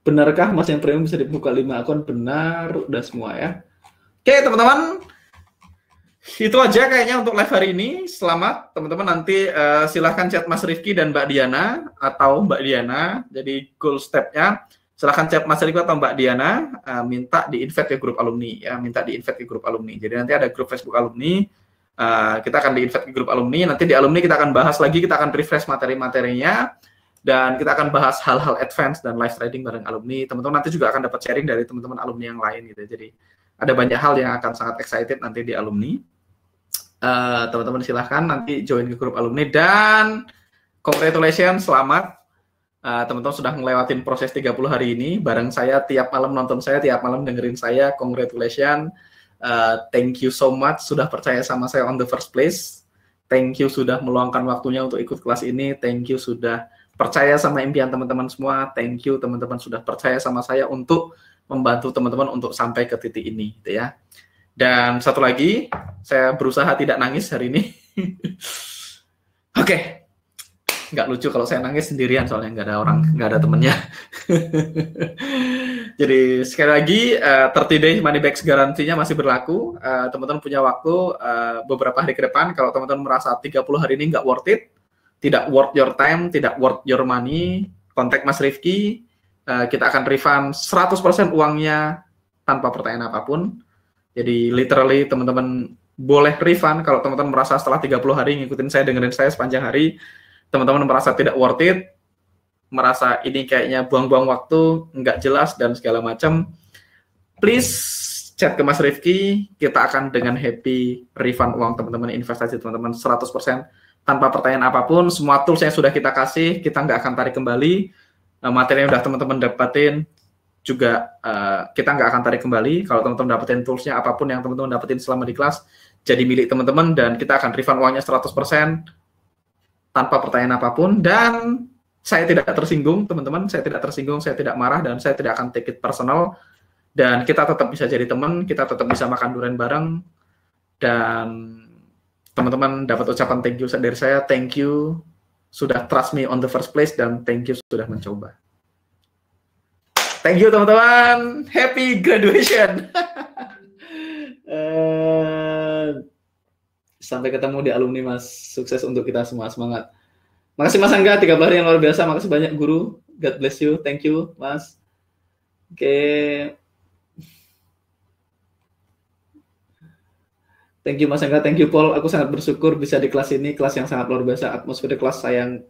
A: Benarkah Mas yang premium bisa dibuka 5 akun? Benar, udah semua ya. Oke teman-teman, itu aja kayaknya untuk live hari ini. Selamat teman-teman, nanti silahkan chat Mas Rifki dan Mbak Diana atau Mbak Diana. Jadi goal step-nya silahkan chat Mas Rifki atau Mbak Diana, minta di-invite ke grup alumni ya, minta di-invite ke grup alumni. Jadi nanti ada grup Facebook alumni, kita akan di-invite ke grup alumni. Nanti di alumni kita akan bahas lagi, kita akan refresh materi-materinya. Dan kita akan bahas hal-hal advance dan live trading bareng alumni. Teman-teman nanti juga akan dapat sharing dari teman-teman alumni yang lain gitu. Jadi ada banyak hal yang akan sangat excited nanti di alumni. Teman-teman silahkan nanti join ke grup alumni dan congratulations, selamat. Teman-teman sudah ngelewatin proses 30 hari ini bareng saya, tiap malam nonton saya, tiap malam dengerin saya. Congratulations. Thank you so much sudah percaya sama saya on the first place. Thank you sudah meluangkan waktunya untuk ikut kelas ini. Thank you sudah percaya sama impian teman-teman semua. Thank you teman-teman sudah percaya sama saya untuk membantu teman-teman untuk sampai ke titik ini gitu ya. Dan satu lagi, saya berusaha tidak nangis hari ini. Oke. Nggak lucu kalau saya nangis sendirian soalnya nggak ada orang, nggak ada temennya. Jadi sekali lagi 30 days money back garansinya masih berlaku. Teman-teman punya waktu beberapa hari ke depan. Kalau teman-teman merasa 30 hari ini nggak worth it, tidak worth your time, tidak worth your money, kontak Mas Rifki. Kita akan refund 100% uangnya tanpa pertanyaan apapun. Jadi literally teman-teman boleh refund kalau teman-teman merasa setelah 30 hari ngikutin saya, dengerin saya sepanjang hari, teman-teman merasa tidak worth it, merasa ini kayaknya buang-buang waktu, nggak jelas, dan segala macam, please chat ke Mas Rifki, kita akan dengan happy refund uang teman-teman, investasi teman-teman 100% tanpa pertanyaan apapun. Semua tools yang sudah kita kasih, kita nggak akan tarik kembali. Materi yang udah teman-teman dapatin juga kita nggak akan tarik kembali. Kalau teman-teman dapetin toolsnya, apapun yang teman-teman dapetin selama di kelas, jadi milik teman-teman, dan kita akan refund uangnya 100% tanpa pertanyaan apapun. Dan saya tidak tersinggung, teman-teman. Saya tidak tersinggung, saya tidak marah, dan saya tidak akan take it personal. Dan kita tetap bisa jadi teman, kita tetap bisa makan durian bareng. Dan teman-teman dapat ucapan thank you dari saya. Thank you sudah trust me on the first place, dan thank you sudah mencoba. Thank you teman-teman. Happy graduation. Sampai ketemu di alumni Mas. Sukses untuk kita semua. Semangat. Makasih Mas Angga, 30 hari yang luar biasa. Makasih banyak guru. God bless you. Thank you Mas. Oke. Thank you Mas Angga, thank you Paul. Aku sangat bersyukur bisa di kelas ini, kelas yang sangat luar biasa. Atmosfer kelas yang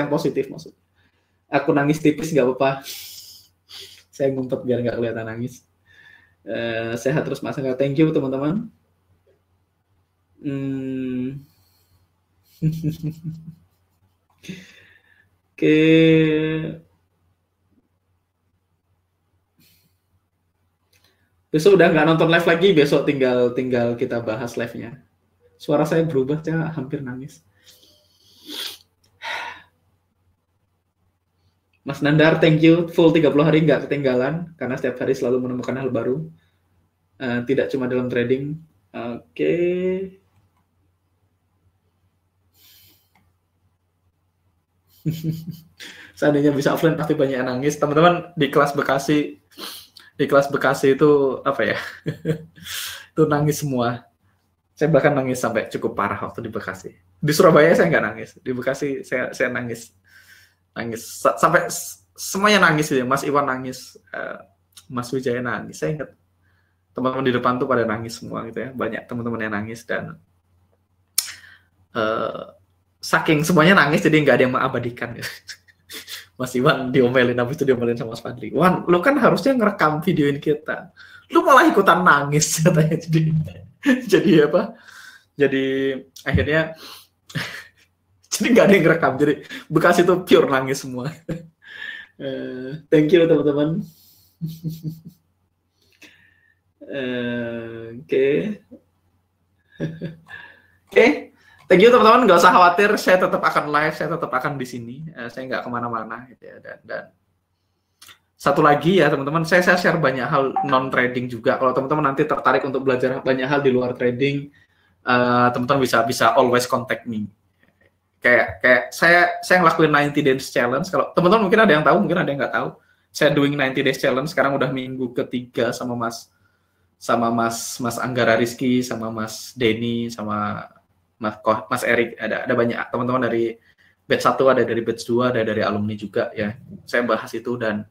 A: positif maksud. Aku nangis tipis nggak apa-apa. Saya ngumpet biar nggak kelihatan nangis. Sehat terus Mas Angga. Thank you teman-teman. Oke. Besok udah nggak nonton live lagi, besok tinggal kita bahas live-nya. Suara saya berubah, saya hampir nangis. Mas Nandar, thank you. Full 30 hari nggak ketinggalan, karena setiap hari selalu menemukan hal baru. Tidak cuma dalam trading. Oke. Seandainya bisa offline pasti banyak yang nangis. Teman-teman di kelas Bekasi itu apa ya? Itu nangis semua. Saya bahkan nangis sampai cukup parah waktu di Bekasi. Di Surabaya saya nggak nangis. Di Bekasi saya nangis sampai semuanya nangis ya. Mas Iwan nangis, Mas Wijaya nangis. Saya ingat teman-teman di depan tuh pada nangis semua gitu ya. Banyak teman-teman yang nangis dan saking semuanya nangis jadi nggak ada yang mengabadikan. Mas Iwan diomelin, habis itu diomelin sama Mas Fadli. Wan, lu kan harusnya ngerekam videoin kita. Lu malah ikutan nangis katanya. Jadi apa? Jadi akhirnya jadi nggak ada yang ngerekam. Jadi Bekasi itu pure nangis semua. Thank you teman-teman. Oke. Thank you teman-teman, nggak usah khawatir, saya tetap akan live, saya tetap akan di sini, saya nggak kemana-mana gitu ya. Dan satu lagi ya teman-teman, saya share banyak hal non trading juga. Kalau teman-teman nanti tertarik untuk belajar banyak hal di luar trading, teman-teman bisa always contact me. Kayak saya ngelakuin 90 days challenge. Kalau teman-teman mungkin ada yang tahu, mungkin ada yang nggak tahu. Saya doing 90 days challenge sekarang udah minggu ketiga sama Mas Anggara Rizky, sama Mas Denny, sama Mas Erik, ada banyak teman-teman dari batch 1, ada dari batch 2, ada dari alumni juga ya. Saya bahas itu dan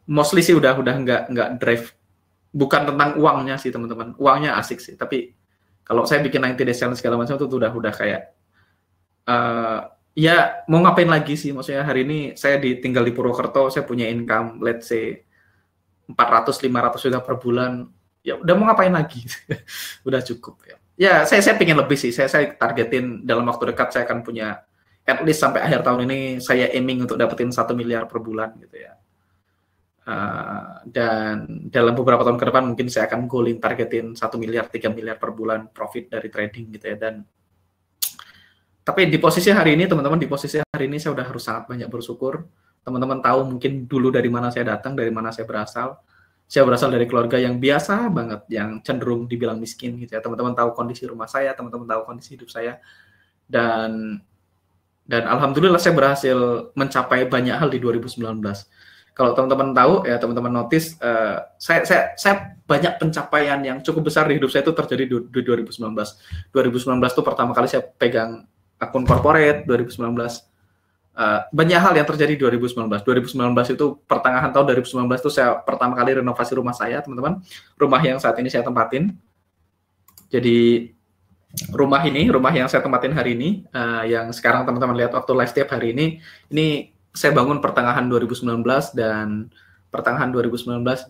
A: mostly sih udah nggak drive, bukan tentang uangnya sih teman-teman. Uangnya asik sih, tapi kalau saya bikin 90 days challenge segala macam itu udah kayak ya mau ngapain lagi sih, maksudnya hari ini saya tinggal di Purwokerto, saya punya income let's say 400-500 juta per bulan, ya udah mau ngapain lagi. Udah cukup ya. Ya, saya pengen lebih sih. Saya targetin dalam waktu dekat saya akan punya at least sampai akhir tahun ini saya aiming untuk dapetin 1 miliar per bulan gitu ya. Dan dalam beberapa tahun ke depan mungkin saya akan goalin targetin 1 miliar, 3 miliar per bulan profit dari trading gitu ya. Dan tapi di posisi hari ini teman-teman, saya udah harus sangat banyak bersyukur. Teman-teman tahu mungkin dulu dari mana saya datang, dari mana saya berasal. Saya berasal dari keluarga yang biasa banget, yang cenderung dibilang miskin gitu ya. Teman-teman tahu kondisi rumah saya, teman-teman tahu kondisi hidup saya, dan alhamdulillah saya berhasil mencapai banyak hal di 2019. Kalau teman-teman tahu ya, teman-teman notice, saya banyak pencapaian yang cukup besar di hidup saya itu terjadi di 2019. 2019 itu pertama kali saya pegang akun corporate. 2019 banyak hal yang terjadi di 2019. 2019 itu pertengahan tahun 2019 itu saya pertama kali renovasi rumah saya, teman-teman. Rumah yang saat ini saya tempatin. Jadi rumah yang saya tempatin hari ini, yang sekarang teman-teman lihat waktu live setiap hari ini saya bangun pertengahan 2019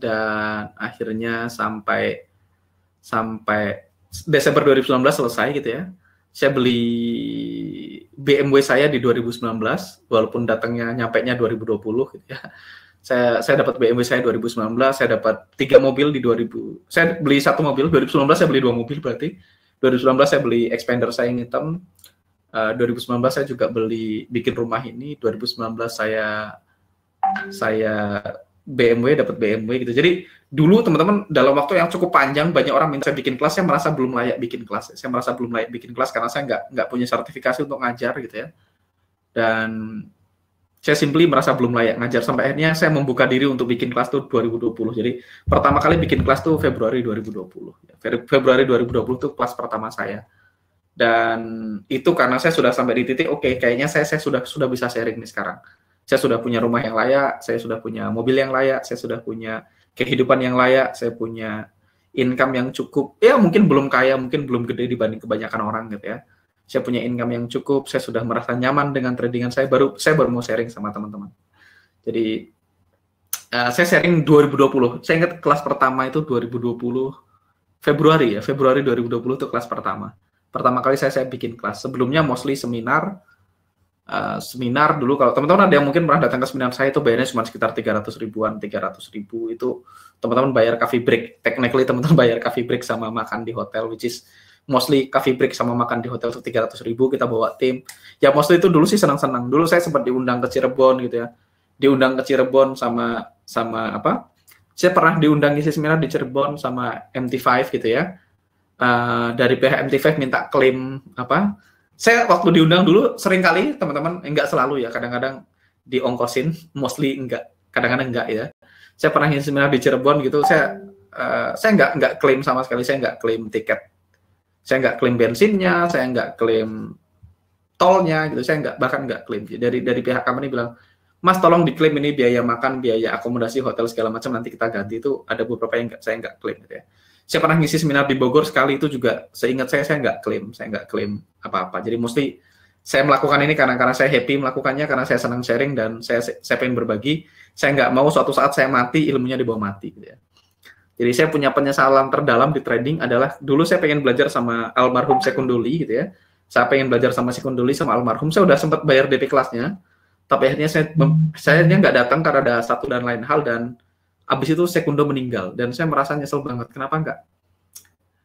A: dan akhirnya sampai Desember 2019 selesai gitu ya. Saya beli BMW saya di 2019, walaupun datangnya nyampainya 2020 gitu ya. Saya dapat BMW saya 2019, saya dapat 3 mobil di 2000. Saya beli 1 mobil, 2019 saya beli 2 mobil berarti. 2019 saya beli Expander saya yang hitam. 2019 saya juga bikin rumah ini. 2019 saya dapat BMW gitu. Jadi dulu teman-teman dalam waktu yang cukup panjang banyak orang minta saya bikin kelas, saya merasa belum layak bikin kelas. Saya merasa belum layak bikin kelas karena saya nggak punya sertifikasi untuk ngajar gitu ya. Dan saya simply merasa belum layak ngajar sampai akhirnya saya membuka diri untuk bikin kelas tuh 2020. Jadi pertama kali bikin kelas tuh Februari 2020. Februari 2020 tuh kelas pertama saya. Dan itu karena saya sudah sampai di titik oke, kayaknya saya sudah bisa sharing nih sekarang. Saya sudah punya rumah yang layak, saya sudah punya mobil yang layak, saya sudah punya kehidupan yang layak, saya punya income yang cukup. Ya mungkin belum kaya, mungkin belum gede dibanding kebanyakan orang gitu ya. Saya punya income yang cukup, saya sudah merasa nyaman dengan tradingan saya baru mau sharing sama teman-teman. Jadi saya sharing 2020. Saya ingat kelas pertama itu 2020 Februari 2020 itu kelas pertama. Pertama kali saya bikin kelas. Sebelumnya mostly seminar, seminar dulu. Kalau teman-teman ada yang mungkin pernah datang ke seminar saya, itu bayarnya cuma sekitar 300 ribuan, 300 ribu. Itu teman-teman bayar coffee break. Technically teman-teman bayar coffee break sama makan di hotel, which is mostly coffee break sama makan di hotel itu 300 ribu. Kita bawa tim. Ya mostly itu dulu sih senang-senang. Dulu saya sempat diundang ke Cirebon gitu ya. Diundang ke Cirebon sama apa? Saya pernah diundang ngisi seminar di Cirebon sama MT5 gitu ya. Dari pihak MT5 minta klaim apa? Saya waktu diundang dulu sering kali teman-teman, enggak selalu ya, kadang-kadang diongkosin, mostly enggak, kadang-kadang enggak ya. Saya pernah ngisi seminar di Cirebon gitu, saya enggak klaim sama sekali, saya enggak klaim tiket, saya enggak klaim bensinnya, saya enggak klaim tolnya gitu, saya enggak, bahkan enggak klaim. Dari pihak company bilang, Mas tolong diklaim ini biaya makan, biaya akomodasi hotel segala macam, nanti kita ganti. Itu ada beberapa yang saya enggak klaim gitu ya. Saya pernah ngisi seminar di Bogor sekali, itu juga seingat saya enggak klaim apa-apa. Jadi mostly saya melakukan ini karena saya happy melakukannya, karena saya senang sharing dan saya pengen berbagi. Saya enggak mau suatu saat saya mati, ilmunya dibawa mati gitu ya. Jadi saya punya penyesalan terdalam di trading adalah dulu saya pengen belajar sama almarhum Sekunduli gitu ya. Saya pengen belajar sama Sekunduli sama almarhum. Saya udah sempat bayar DP kelasnya, tapi akhirnya saya nggak datang karena ada satu dan lain hal, dan abis itu Sekundo meninggal dan saya merasa nyesel banget.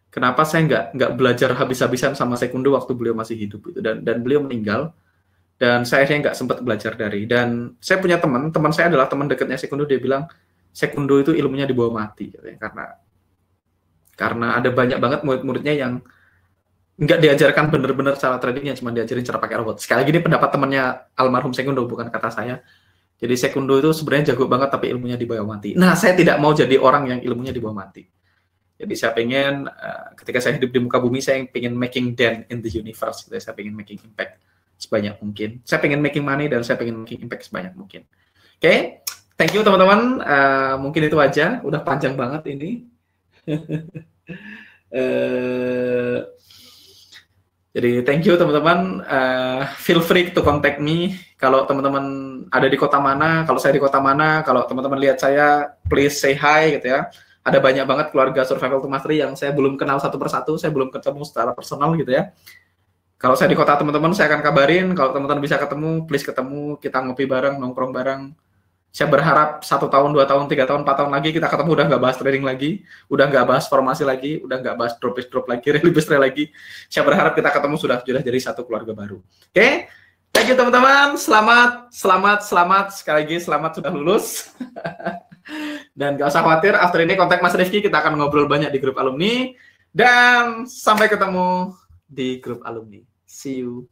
A: Kenapa saya nggak belajar habis-habisan sama Sekundo waktu beliau masih hidup itu, dan beliau meninggal dan saya nggak sempat belajar dari. Dan saya punya teman saya adalah teman dekatnya Sekundo, dia bilang Sekundo itu ilmunya dibawa mati gitu ya, karena ada banyak banget murid-muridnya yang nggak diajarkan bener-bener cara tradingnya, cuma diajarin cara pakai robot. Sekali lagi ini pendapat temannya almarhum Sekundo, bukan kata saya. Jadi Sekundo itu sebenarnya jago banget tapi ilmunya dibawa mati. Nah, saya tidak mau jadi orang yang ilmunya dibawa mati. Jadi saya pengen ketika saya hidup di muka bumi, saya pengen making dent in the universe. Jadi saya pengen making impact sebanyak mungkin. Saya pengen making money dan saya pengen making impact sebanyak mungkin. Oke, thank you teman-teman. Mungkin itu aja. Udah panjang banget ini. Jadi thank you teman-teman, feel free to contact me kalau teman-teman ada di kota mana, kalau saya di kota mana, kalau teman-teman lihat saya, please say hi gitu ya. Ada banyak banget keluarga Survival to Mastery yang saya belum kenal satu persatu, saya belum ketemu secara personal gitu ya. Kalau saya di kota teman-teman, saya akan kabarin, kalau teman-teman bisa ketemu, please ketemu, kita ngopi bareng, nongkrong bareng. Saya berharap 1 tahun, 2 tahun, 3 tahun, 4 tahun lagi kita ketemu udah nggak bahas trading lagi, udah nggak bahas formasi lagi, udah nggak bahas drop lagi, rally lagi. Saya berharap kita ketemu sudah jadi satu keluarga baru. Oke, thank you teman-teman, selamat sekali lagi, selamat sudah lulus. Dan nggak usah khawatir, after ini kontak Mas Rifki, kita akan ngobrol banyak di grup alumni, dan sampai ketemu di grup alumni. See you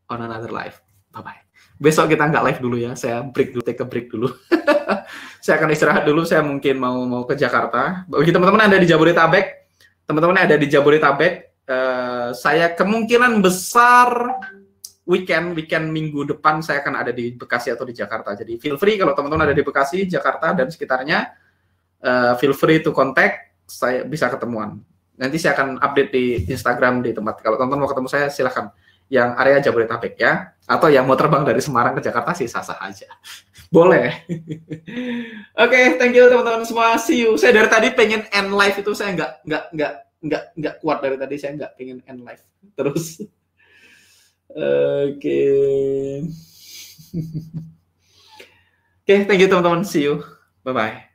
A: on another live. Bye-bye. Besok kita nggak live dulu ya, saya take a break dulu. Saya akan istirahat dulu, saya mungkin mau ke Jakarta. Bagi teman-teman yang ada di Jabodetabek, saya kemungkinan besar weekend minggu depan saya akan ada di Bekasi atau di Jakarta. Jadi feel free kalau teman-teman ada di Bekasi, Jakarta dan sekitarnya, feel free to contact, saya bisa ketemuan. Nanti saya akan update di Instagram di tempat. Kalau teman-teman mau ketemu saya, silakan. Yang area Jabodetabek ya, atau yang mau terbang dari Semarang ke Jakarta sih sah-sah aja, boleh. Oke, thank you teman-teman semua, see you. Saya dari tadi pengen end live itu, saya nggak kuat dari tadi, saya nggak pengen end live terus. Oke, thank you teman-teman, see you, bye bye.